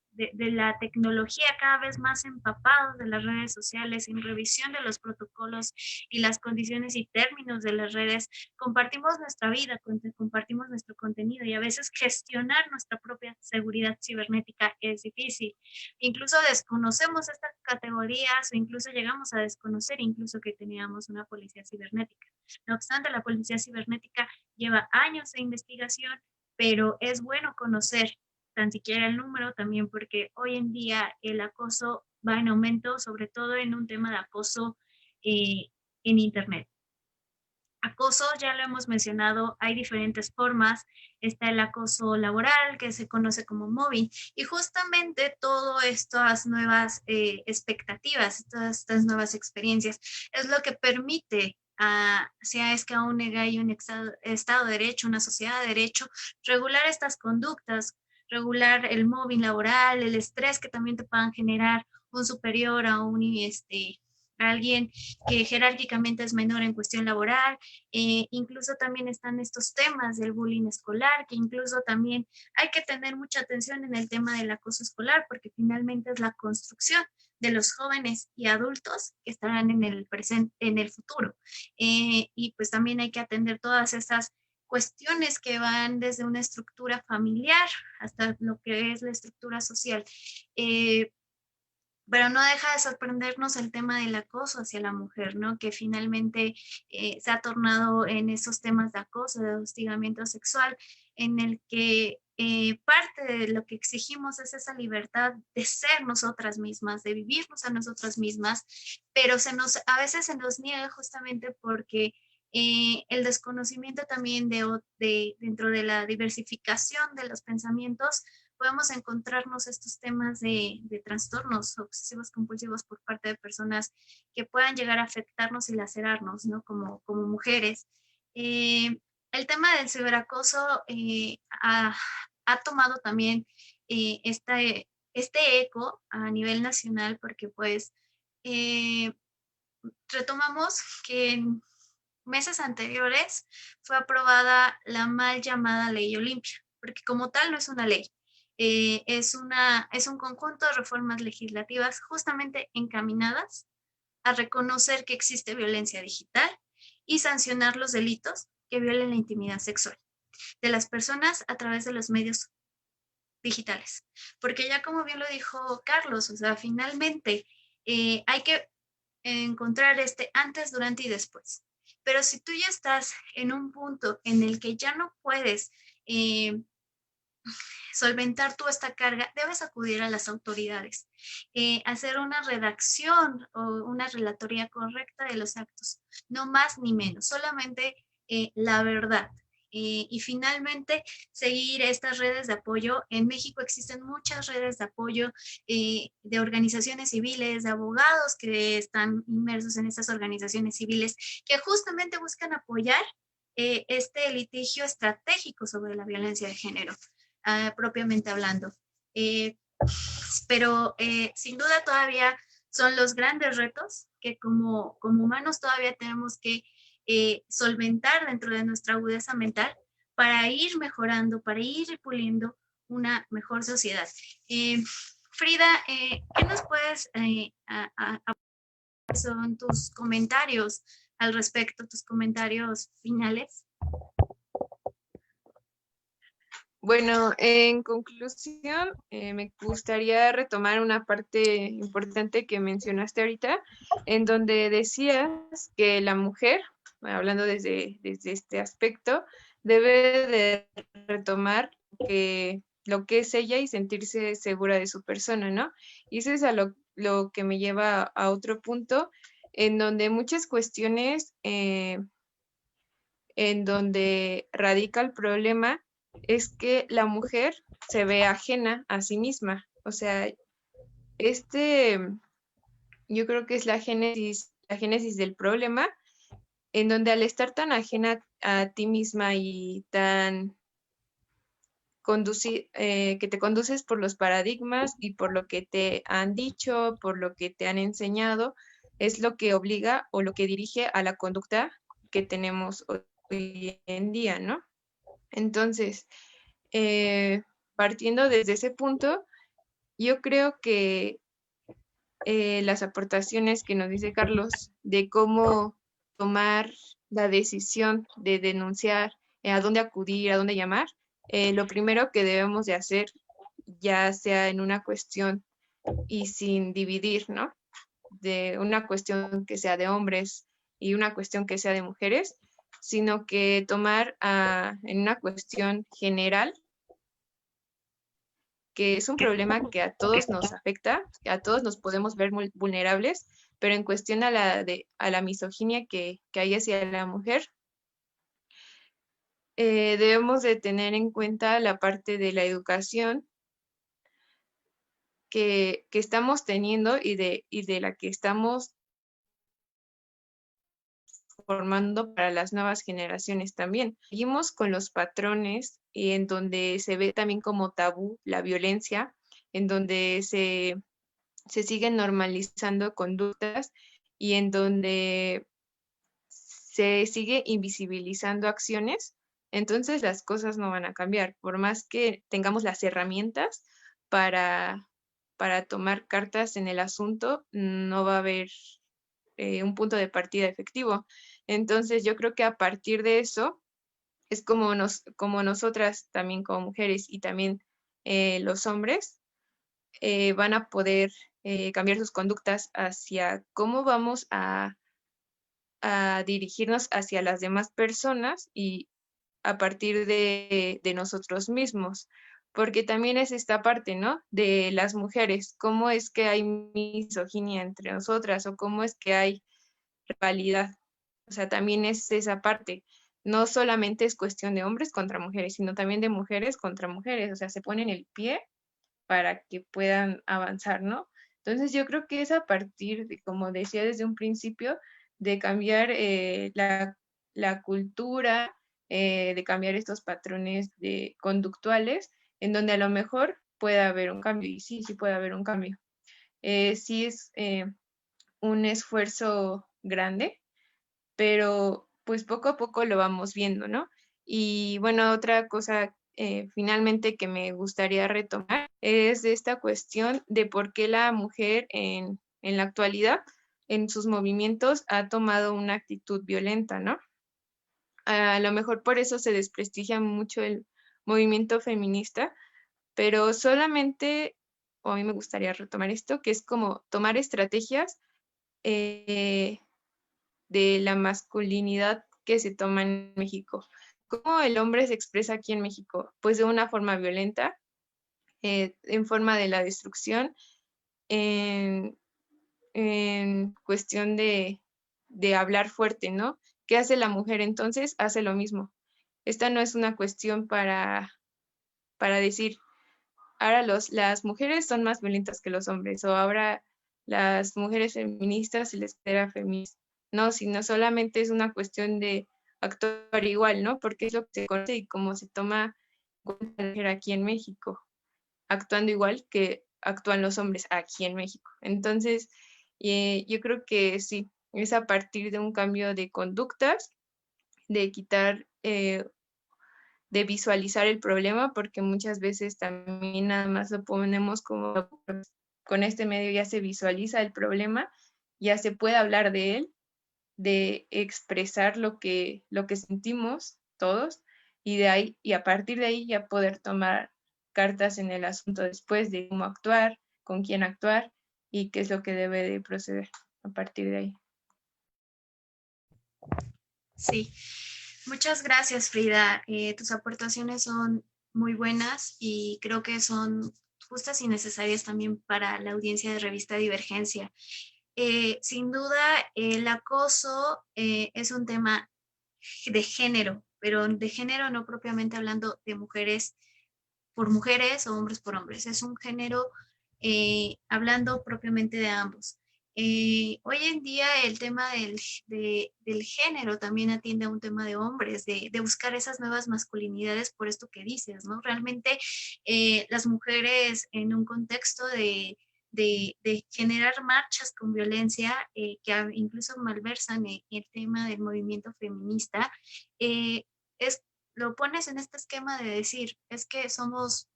tecnología, cada vez más empapados de las redes sociales, sin revisión de los protocolos y las condiciones y términos de las redes, compartimos nuestra vida, compartimos nuestro contenido y a veces gestionar nuestra propia seguridad cibernética es difícil. Incluso desconocemos estas categorías o incluso llegamos a desconocer incluso que teníamos una policía cibernética. No obstante, la policía cibernética lleva años de investigación, pero es bueno conocer tan siquiera el número también porque hoy en día el acoso va en aumento, sobre todo en un tema de acoso en Internet. Acoso, ya lo hemos mencionado, hay diferentes formas. Está el acoso laboral, que se conoce como mobbing, y justamente todas estas nuevas expectativas, todas estas nuevas experiencias, es lo que permite sea es que aún hay un Estado de Derecho, una sociedad de derecho, regular estas conductas, regular el mobbing laboral, el estrés que también te puedan generar un superior a alguien que jerárquicamente es menor en cuestión laboral. Incluso también están estos temas del bullying escolar, que incluso también hay que tener mucha atención en el tema del acoso escolar, porque finalmente es la construcción de los jóvenes y adultos que estarán en el presente, en el futuro. Y pues también hay que atender todas esas cuestiones que van desde una estructura familiar hasta lo que es la estructura social. Pero no deja de sorprendernos el tema del acoso hacia la mujer, ¿no? Que finalmente se ha tornado en esos temas de acoso, de hostigamiento sexual, en el que parte de lo que exigimos es esa libertad de ser nosotras mismas, de vivirnos a nosotras mismas, pero a veces se nos niega justamente porque el desconocimiento también dentro de la diversificación de los pensamientos, podemos encontrarnos estos temas de trastornos obsesivos compulsivos por parte de personas que puedan llegar a afectarnos y lacerarnos, ¿no? Como mujeres. El tema del ciberacoso ha tomado también este eco a nivel nacional porque pues retomamos que en meses anteriores fue aprobada la mal llamada Ley Olimpia, porque como tal no es una ley, es un conjunto de reformas legislativas justamente encaminadas a reconocer que existe violencia digital y sancionar los delitos que violen la intimidad sexual de las personas a través de los medios digitales. Porque ya como bien lo dijo Carlos, o sea, finalmente hay que encontrar antes, durante y después. Pero si tú ya estás en un punto en el que ya no puedes solventar tú esta carga, debes acudir a las autoridades, hacer una redacción o una relatoría correcta de los actos, no más ni menos, solamente la verdad. Y finalmente, seguir estas redes de apoyo. En México existen muchas redes de apoyo de organizaciones civiles, de abogados que están inmersos en estas organizaciones civiles, que justamente buscan apoyar este litigio estratégico sobre la violencia de género, propiamente hablando. Pero sin duda todavía son los grandes retos que como humanos todavía tenemos que solventar dentro de nuestra agudeza mental para ir mejorando, para ir puliendo una mejor sociedad. Frida, ¿qué nos puedes son tus comentarios al respecto, tus comentarios finales? Bueno, en conclusión, me gustaría retomar una parte importante que mencionaste ahorita, en donde decías que la mujer, hablando desde este aspecto, debe de retomar lo que es ella y sentirse segura de su persona, ¿no? Y eso es a lo que me lleva a otro punto, en donde muchas cuestiones, en donde radica el problema, es que la mujer se ve ajena a sí misma. O sea, yo creo que es la génesis del problema, en donde al estar tan ajena a ti misma y tan que te conduces por los paradigmas y por lo que te han dicho, por lo que te han enseñado, es lo que obliga o lo que dirige a la conducta que tenemos hoy en día, ¿no? Entonces, partiendo desde ese punto, yo creo que las aportaciones que nos dice Carlos de cómo tomar la decisión de denunciar, a dónde acudir, a dónde llamar, lo primero que debemos de hacer, ya sea en una cuestión y sin dividir, ¿no? De una cuestión que sea de hombres y una cuestión que sea de mujeres, sino que tomar en una cuestión general, que es un problema que a todos nos afecta, que a todos nos podemos ver muy vulnerables, pero en cuestión a la misoginia que hay hacia la mujer, debemos de tener en cuenta la parte de la educación que estamos teniendo y de la que estamos formando para las nuevas generaciones también. Seguimos con los patrones y en donde se ve también como tabú la violencia, en donde se siguen normalizando conductas y en donde se sigue invisibilizando acciones, entonces las cosas no van a cambiar. Por más que tengamos las herramientas para tomar cartas en el asunto, no va a haber un punto de partida efectivo. Entonces yo creo que a partir de eso es como nosotras también como mujeres y también los hombres van a poder cambiar sus conductas hacia cómo vamos a dirigirnos hacia las demás personas y a partir de nosotros mismos, porque también es esta parte, ¿no? De las mujeres, cómo es que hay misoginia entre nosotras o cómo es que hay rivalidad. O sea, también es esa parte. No solamente es cuestión de hombres contra mujeres, sino también de mujeres contra mujeres. O sea, se ponen el pie para que puedan avanzar, ¿no? Entonces yo creo que es a partir de, como decía desde un principio, de cambiar la cultura, de cambiar estos patrones conductuales, en donde a lo mejor puede haber un cambio, y sí puede haber un cambio. Sí es un esfuerzo grande, pero pues poco a poco lo vamos viendo, ¿no? Y bueno, otra cosa finalmente que me gustaría retomar es esta cuestión de por qué la mujer en la actualidad, en sus movimientos, ha tomado una actitud violenta, ¿no? A lo mejor por eso se desprestigia mucho el movimiento feminista, pero solamente, o a mí me gustaría retomar esto, que es como tomar estrategias de la masculinidad que se toma en México, ¿Cómo el hombre se expresa aquí en México? Pues de una forma violenta, en forma de la destrucción, en, en cuestión de hablar fuerte, ¿no? ¿Qué hace la mujer entonces? Hace lo mismo. Esta no es una cuestión para decir, ahora las mujeres son más violentas que los hombres, o ahora las mujeres feministas se les espera feminista. No, sino solamente es una cuestión de actuar igual, ¿no? Porque es lo que se conoce y cómo se toma en cuenta la mujer aquí en México, actuando igual que actúan los hombres aquí en México. Entonces, yo creo que sí, es a partir de un cambio de conductas, de quitar, de visualizar el problema, porque muchas veces también nada más lo ponemos como con este medio ya se visualiza el problema, ya se puede hablar de él, de expresar lo que sentimos todos, y de ahí, y a partir de ahí ya poder tomar cartas en el asunto después de cómo actuar, con quién actuar y qué es lo que debe de proceder a partir de ahí. Sí, muchas gracias, Frida. Tus aportaciones son muy buenas y creo que son justas y necesarias también para la audiencia de Revista Divergencia. Sin duda, el acoso es un tema de género, pero de género no propiamente hablando de mujeres por mujeres o hombres por hombres. Es un género hablando propiamente de ambos. Hoy en día el tema del género también atiende a un tema de hombres, de buscar esas nuevas masculinidades por esto que dices, ¿no? Realmente las mujeres en un contexto de generar marchas con violencia que incluso malversan el tema del movimiento feminista, es lo pones en este esquema de decir, es que somos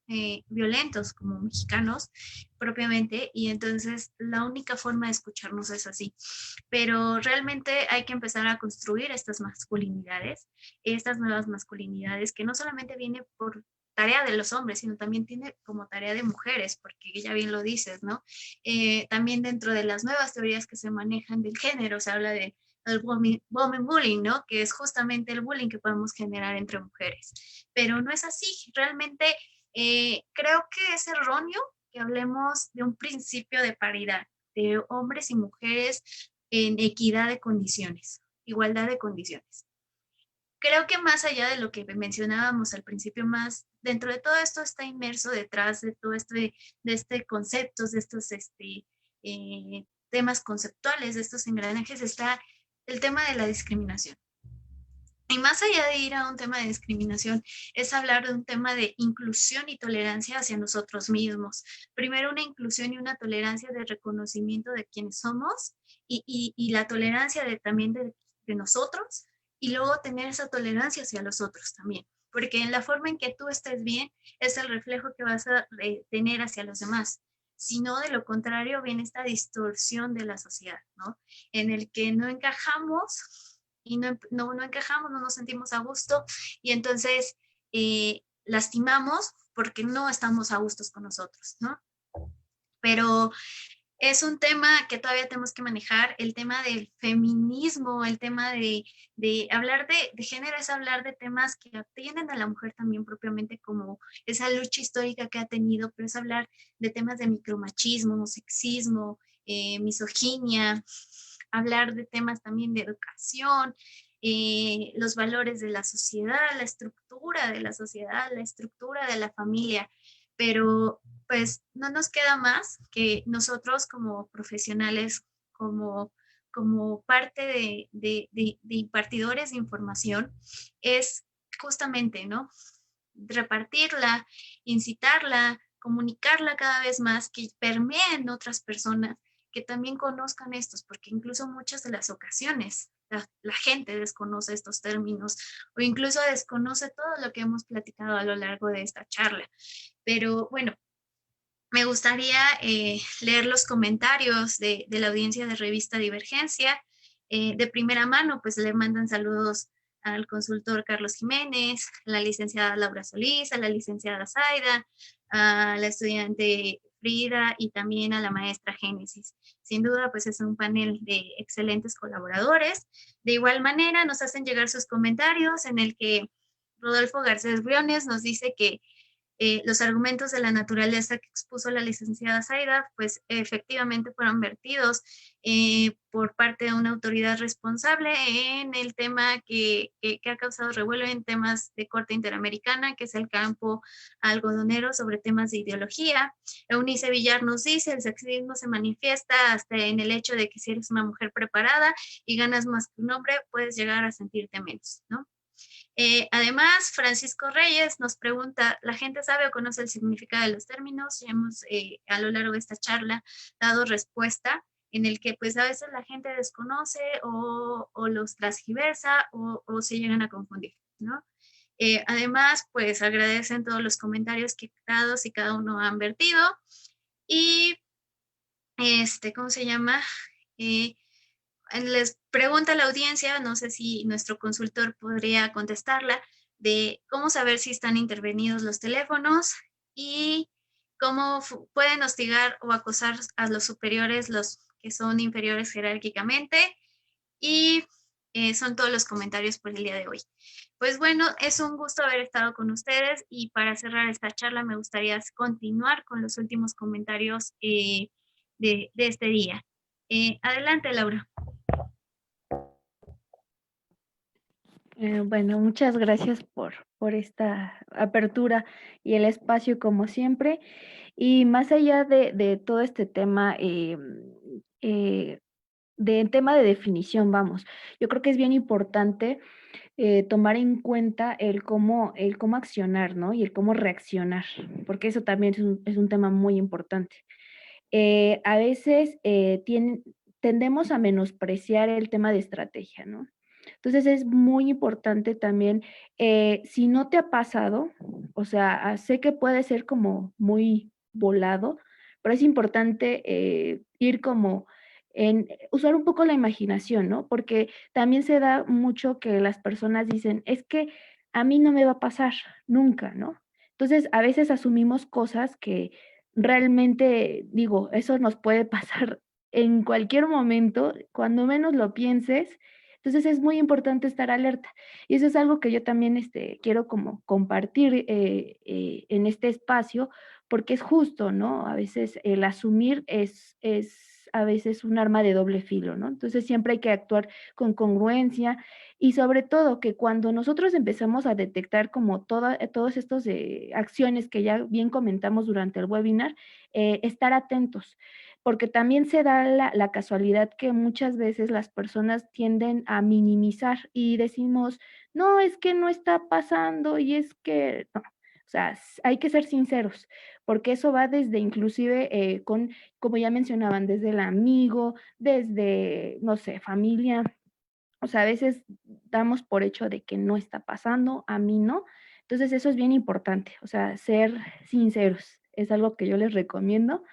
violentos como mexicanos propiamente, y entonces la única forma de escucharnos es así. Pero realmente hay que empezar a construir estas masculinidades, estas nuevas masculinidades, que no solamente viene por tarea de los hombres, sino también tiene como tarea de mujeres, porque ya bien lo dices, ¿no? También dentro de las nuevas teorías que se manejan del género, se habla de el woman bullying, ¿no? Que es justamente el bullying que podemos generar entre mujeres. Pero no es así. Realmente creo que es erróneo que hablemos de un principio de paridad, de hombres y mujeres en equidad de condiciones, igualdad de condiciones. Creo que más allá de lo que mencionábamos al principio, más dentro de todo esto está inmerso detrás de todo de conceptos, de estos temas conceptuales, de estos engranajes, está el tema de la discriminación. Y más allá de ir a un tema de discriminación, es hablar de un tema de inclusión y tolerancia hacia nosotros mismos. Primero una inclusión y una tolerancia de reconocimiento de quienes somos y la tolerancia también de nosotros, y luego tener esa tolerancia hacia los otros también. Porque en la forma en que tú estés bien es el reflejo que vas a tener hacia los demás. Si no, de lo contrario, viene esta distorsión de la sociedad, ¿no? En el que no encajamos y no encajamos, no nos sentimos a gusto, y entonces lastimamos porque no estamos a gustos con nosotros, ¿no? Pero es un tema que todavía tenemos que manejar, el tema del feminismo, el tema de hablar de género, es hablar de temas que atienden a la mujer también propiamente, como esa lucha histórica que ha tenido, pero es hablar de temas de micromachismo, sexismo, misoginia, hablar de temas también de educación, los valores de la sociedad, la estructura de la sociedad, la estructura de la familia, pero pues no nos queda más que nosotros como profesionales, como parte de impartidores de información, es justamente, ¿no? Repartirla, incitarla, comunicarla cada vez más, que permee en otras personas, que también conozcan estos, porque incluso muchas de las ocasiones la gente desconoce estos términos o incluso desconoce todo lo que hemos platicado a lo largo de esta charla. Pero bueno, me gustaría leer los comentarios de la audiencia de Revista Divergencia. De primera mano, pues le mandan saludos al consultor Carlos Jiménez, a la licenciada Laura Solís, a la licenciada Zaida, a la estudiante Frida y también a la maestra Génesis. Sin duda, pues es un panel de excelentes colaboradores. De igual manera, nos hacen llegar sus comentarios en el que Rodolfo Garcés Briones nos dice que los argumentos de la naturaleza que expuso la licenciada Zaida, pues efectivamente fueron vertidos por parte de una autoridad responsable en el tema que ha causado revuelo en temas de corte interamericana, que es el campo algodonero sobre temas de ideología. Eunice Villar nos dice, el sexismo se manifiesta hasta en el hecho de que si eres una mujer preparada y ganas más que un hombre, puedes llegar a sentirte menos, ¿no? Además, Francisco Reyes nos pregunta, ¿la gente sabe o conoce el significado de los términos? Ya hemos a lo largo de esta charla dado respuesta en el que pues a veces la gente desconoce o los transgiversa o se llegan a confundir, ¿no? Además, pues agradecen todos los comentarios que todos y cada uno han vertido y, ¿cómo se llama? Les pregunta a la audiencia, no sé si nuestro consultor podría contestarla, de cómo saber si están intervenidos los teléfonos y cómo pueden hostigar o acosar a los superiores, los que son inferiores jerárquicamente. Y son todos los comentarios por el día de hoy. Pues bueno, es un gusto haber estado con ustedes y para cerrar esta charla me gustaría continuar con los últimos comentarios de este día. Adelante, Laura. Bueno, muchas gracias por esta apertura y el espacio como siempre. Y más allá de todo este tema, de tema de definición, vamos, yo creo que es bien importante tomar en cuenta el cómo accionar, ¿no? Y el cómo reaccionar, porque eso también es un tema muy importante. A veces tendemos a menospreciar el tema de estrategia, ¿no? Entonces es muy importante también, si no te ha pasado, o sea, sé que puede ser como muy volado, pero es importante ir como usar un poco la imaginación, ¿no? Porque también se da mucho que las personas dicen, es que a mí no me va a pasar nunca, ¿no? Entonces, a veces asumimos cosas que realmente, digo, eso nos puede pasar en cualquier momento, cuando menos lo pienses. Entonces es muy importante estar alerta. Y eso es algo que yo también quiero como compartir en este espacio, porque es justo, ¿no? A veces el asumir es a veces un arma de doble filo, ¿no? Entonces siempre hay que actuar con congruencia y sobre todo que cuando nosotros empezamos a detectar como todos estos acciones que ya bien comentamos durante el webinar, estar atentos, porque también se da la casualidad que muchas veces las personas tienden a minimizar y decimos, no, es que no está pasando y es que no. O sea, hay que ser sinceros, porque eso va desde inclusive como ya mencionaban, desde el amigo, desde, no sé, familia. O sea, a veces damos por hecho de que no está pasando, a mí no. Entonces eso es bien importante, o sea, ser sinceros es algo que yo les recomiendo.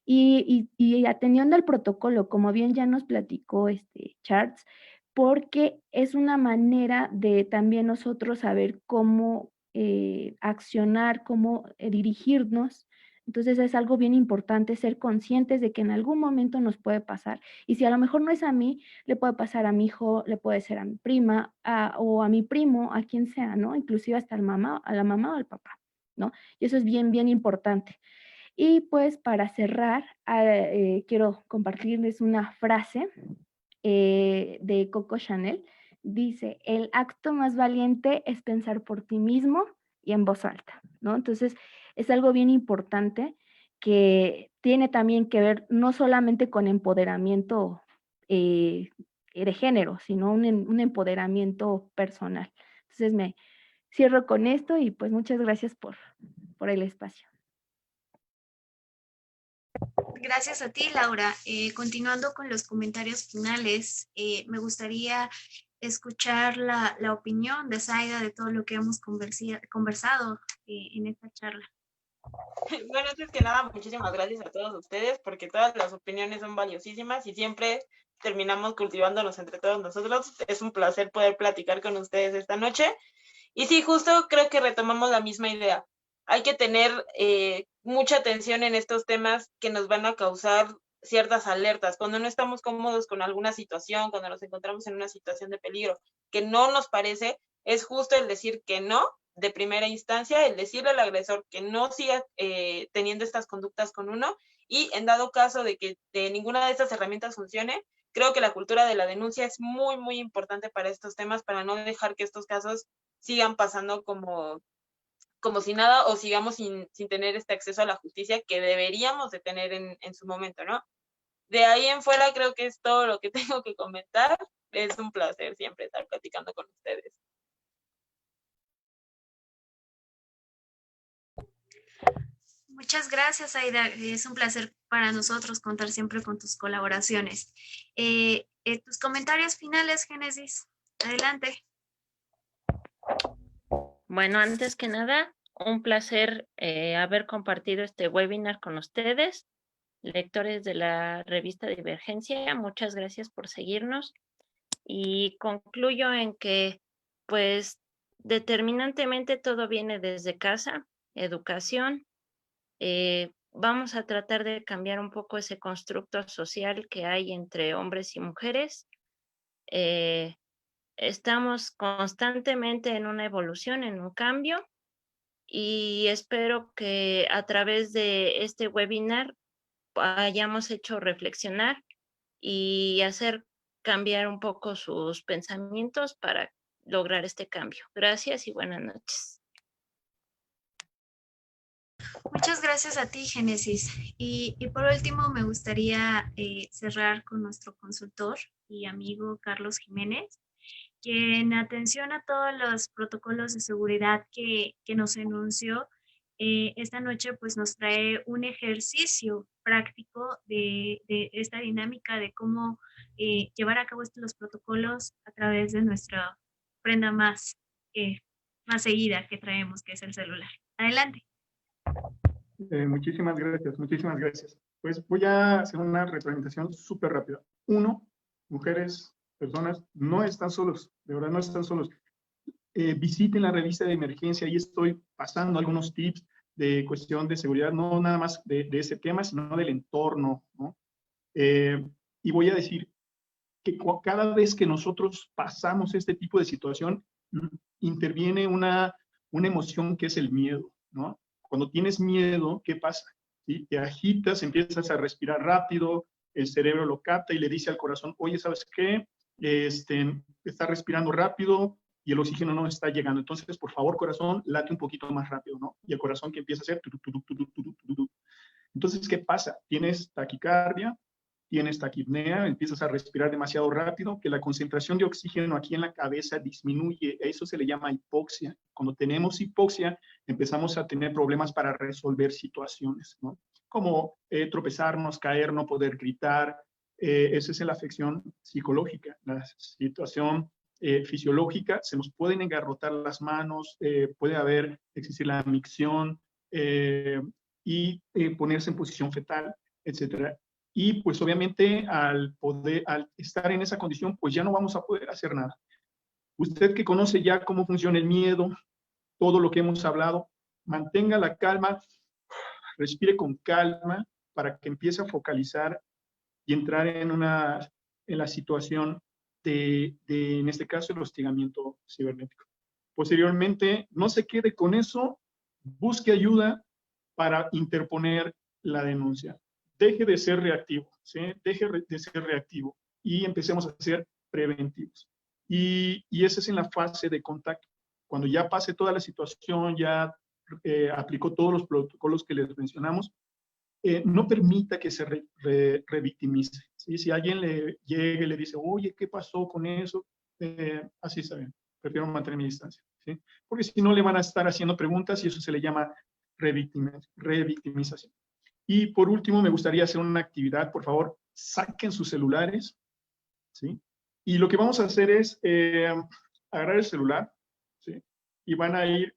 Y atendiendo al protocolo, como bien ya nos platicó Charles, porque es una manera de también nosotros saber cómo accionar, cómo dirigirnos. Entonces es algo bien importante ser conscientes de que en algún momento nos puede pasar. Y si a lo mejor no es a mí, le puede pasar a mi hijo, le puede ser a mi prima o a mi primo, a quien sea, ¿no? Inclusive hasta a la mamá o al papá, ¿no? Y eso es bien, bien importante. Y pues para cerrar, quiero compartirles una frase de Coco Chanel. Dice, el acto más valiente es pensar por ti mismo y en voz alta, ¿no? Entonces, es algo bien importante que tiene también que ver no solamente con empoderamiento de género, sino un empoderamiento personal. Entonces, me cierro con esto y pues muchas gracias por el espacio. Gracias a ti, Laura. Continuando con los comentarios finales, me gustaría escuchar la opinión de Zaida de todo lo que hemos conversado en esta charla. Bueno, antes que nada, muchísimas gracias a todos ustedes, porque todas las opiniones son valiosísimas y siempre terminamos cultivándonos entre todos nosotros. Es un placer poder platicar con ustedes esta noche. Y sí, justo creo que retomamos la misma idea. Hay que tener mucha atención en estos temas que nos van a causar ciertas alertas. Cuando no estamos cómodos con alguna situación, cuando nos encontramos en una situación de peligro que no nos parece, es justo el decir que no de primera instancia, el decirle al agresor que no siga teniendo estas conductas con uno, y en dado caso de que de ninguna de estas herramientas funcione, creo que la cultura de la denuncia es muy, muy importante para estos temas, para no dejar que estos casos sigan pasando como si nada, o sigamos sin tener este acceso a la justicia que deberíamos de tener en su momento, ¿no? De ahí en fuera creo que es todo lo que tengo que comentar. Es un placer siempre estar platicando con ustedes. Muchas gracias, Aida. Es un placer para nosotros contar siempre con tus colaboraciones. Tus comentarios finales, Génesis. Adelante. Bueno, antes que nada, un placer haber compartido este webinar con ustedes, lectores de la revista Divergencia. Muchas gracias por seguirnos. Y concluyo en que, pues, determinantemente todo viene desde casa, educación. Vamos a tratar de cambiar un poco ese constructo social que hay entre hombres y mujeres. Estamos constantemente en una evolución, en un cambio, y espero que a través de este webinar hayamos hecho reflexionar y hacer cambiar un poco sus pensamientos para lograr este cambio. Gracias y buenas noches. Muchas gracias a ti, Génesis. Y por último, me gustaría cerrar con nuestro consultor y amigo Carlos Jiménez, que en atención a todos los protocolos de seguridad que nos enunció, esta noche pues nos trae un ejercicio práctico de esta dinámica de cómo llevar a cabo los protocolos a través de nuestra prenda más seguida que traemos, que es el celular. Adelante. Muchísimas gracias, muchísimas gracias. Pues voy a hacer una retroalimentación súper rápida. Uno, mujeres, personas, no están solos, de verdad no están solos. Visiten la revista de emergencia, ahí estoy pasando algunos tips de cuestión de seguridad, no nada más de ese tema, sino del entorno, ¿no? Y voy a decir que cada vez que nosotros pasamos este tipo de situación, interviene una emoción que es el miedo, ¿no? Cuando tienes miedo, ¿qué pasa? ¿Sí? Te agitas, empiezas a respirar rápido, el cerebro lo capta y le dice al corazón, oye, ¿sabes qué? Está respirando rápido y el oxígeno no está llegando. Entonces, por favor, corazón, late un poquito más rápido, ¿no? Y el corazón que empieza a hacer... Entonces, ¿qué pasa? Tienes taquicardia, tienes taquipnea, empiezas a respirar demasiado rápido, que la concentración de oxígeno aquí en la cabeza disminuye, eso se le llama hipoxia. Cuando tenemos hipoxia, empezamos a tener problemas para resolver situaciones, ¿no? Como tropezarnos, caer, no poder gritar, esa es la afección psicológica. La situación fisiológica, se nos pueden engarrotar las manos, puede existir la micción y ponerse en posición fetal, etcétera. Y pues obviamente al estar en esa condición, pues ya no vamos a poder hacer nada. Usted que conoce ya cómo funciona el miedo, todo lo que hemos hablado, mantenga la calma, respire con calma para que empiece a focalizar y entrar en la situación en este caso, el hostigamiento cibernético. Posteriormente, no se quede con eso, busque ayuda para interponer la denuncia. Deje de ser reactivo, ¿sí? Deje de ser reactivo y empecemos a ser preventivos. Y esa es en la fase de contacto. Cuando ya pase toda la situación, ya aplicó todos los protocolos que les mencionamos, no permita que se revictimice. ¿Sí? Si alguien le llega y le dice, oye, ¿qué pasó con eso? Así está bien, prefiero mantener mi distancia. ¿Sí? Porque si no le van a estar haciendo preguntas y eso se le llama revictimización. Y por último, me gustaría hacer una actividad, por favor, saquen sus celulares, ¿sí? Y lo que vamos a hacer es agarrar el celular, ¿sí? Y van a ir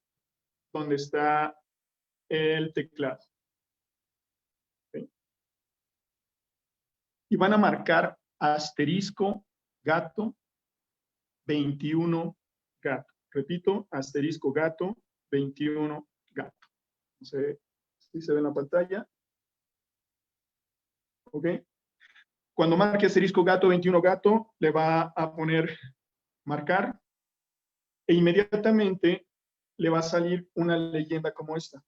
donde está el teclado. ¿Sí? Y van a marcar asterisco gato 21 gato. Repito, asterisco gato 21 gato. No sé si se ve en la pantalla. ¿Ok? Cuando marque asterisco gato 21 gato, le va a poner marcar e inmediatamente le va a salir una leyenda como esta,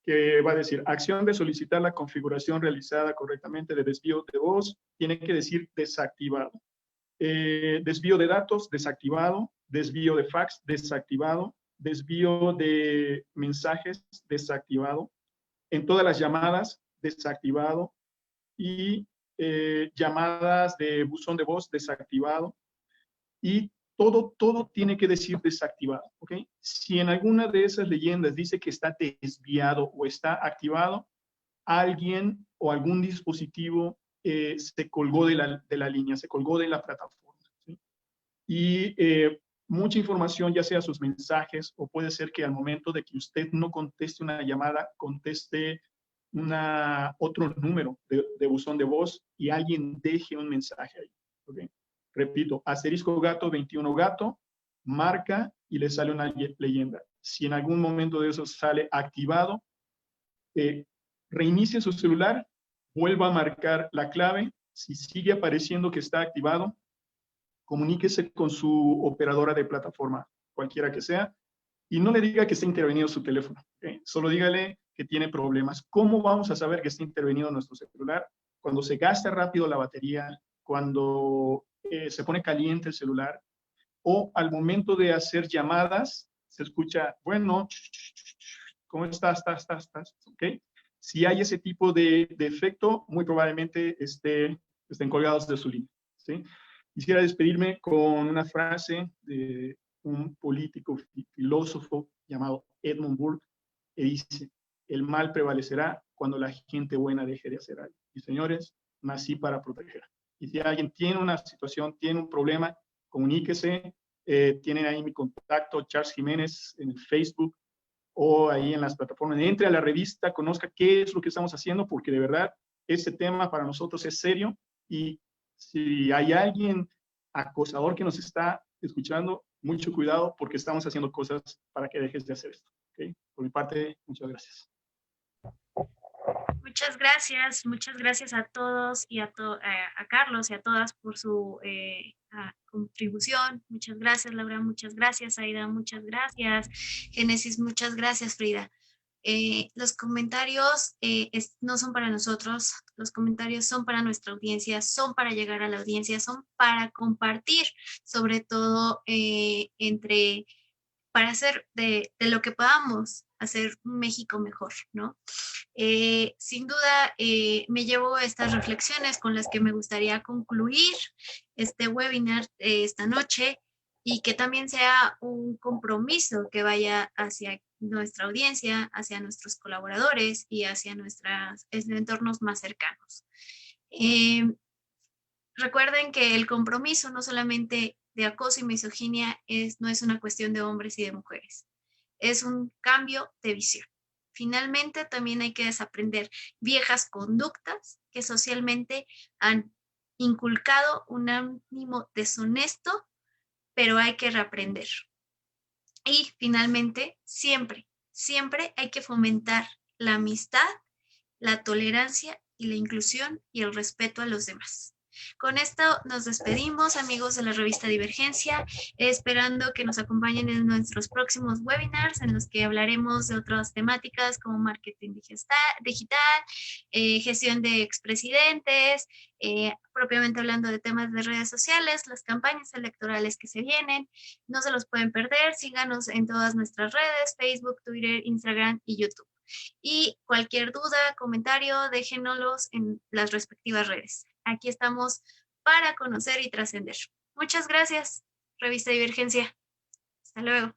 que va a decir, acción de solicitar la configuración realizada correctamente de desvío de voz, tiene que decir desactivado. Desvío de datos, desactivado. Desvío de fax, desactivado. Desvío de mensajes, desactivado. En todas las llamadas, desactivado. Y llamadas de buzón de voz, desactivado. Y todo tiene que decir desactivado, ¿ok? Si en alguna de esas leyendas dice que está desviado o está activado, alguien o algún dispositivo se colgó de la línea, se colgó de la plataforma, ¿sí? Y mucha información, ya sea sus mensajes, o puede ser que al momento de que usted no conteste una llamada, conteste otro número de buzón de voz y alguien deje un mensaje ahí, ¿ok? Repito, asterisco gato, 21 gato, marca y le sale una leyenda. Si en algún momento de eso sale activado, reinicie su celular, vuelva a marcar la clave. Si sigue apareciendo que está activado, comuníquese con su operadora de plataforma, cualquiera que sea, y no le diga que está intervenido su teléfono, ¿okay? Solo dígale que tiene problemas. ¿Cómo vamos a saber que está intervenido nuestro celular? Cuando se gasta rápido la batería, cuando se pone caliente el celular, o al momento de hacer llamadas, se escucha, bueno, ¿cómo estás? ¿Okay? Si hay ese tipo de efecto, muy probablemente estén colgados de su línea, ¿sí? Quisiera despedirme con una frase de un político filósofo llamado Edmund Burke, que dice, el mal prevalecerá cuando la gente buena deje de hacer algo. Y señores, nací para proteger. Y si alguien tiene una situación, tiene un problema, comuníquese. Tienen ahí mi contacto, Charles Jiménez, en el Facebook o ahí en las plataformas. Entre a la revista, conozca qué es lo que estamos haciendo, porque de verdad este tema para nosotros es serio. Y si hay alguien acosador que nos está escuchando, mucho cuidado, porque estamos haciendo cosas para que dejes de hacer esto. ¿Okay? Por mi parte, muchas gracias. Muchas gracias a todos y a Carlos y a todas por su contribución. Muchas gracias, Laura, muchas gracias, Aida, muchas gracias, Génesis, muchas gracias, Frida. Los comentarios no son para nosotros, los comentarios son para nuestra audiencia, son para llegar a la audiencia, son para compartir, sobre todo para hacer de lo que podamos hacer un México mejor, ¿no? Sin duda, me llevo estas reflexiones con las que me gustaría concluir este webinar esta noche, y que también sea un compromiso que vaya hacia nuestra audiencia, hacia nuestros colaboradores y hacia nuestros entornos más cercanos. Recuerden que el compromiso no solamente de acoso y misoginia no es una cuestión de hombres y de mujeres, es un cambio de visión. Finalmente, también hay que desaprender viejas conductas que socialmente han inculcado un ánimo deshonesto, pero hay que reaprender. Y finalmente, siempre hay que fomentar la amistad, la tolerancia y la inclusión y el respeto a los demás. Con esto nos despedimos, amigos de la revista Divergencia, esperando que nos acompañen en nuestros próximos webinars en los que hablaremos de otras temáticas como marketing digital, gestión de expresidentes, propiamente hablando de temas de redes sociales, las campañas electorales que se vienen. No se los pueden perder, síganos en todas nuestras redes, Facebook, Twitter, Instagram y YouTube. Y cualquier duda, comentario, déjenoslos en las respectivas redes. Aquí estamos para conocer y trascender. Muchas gracias, Revista Divergencia. Hasta luego.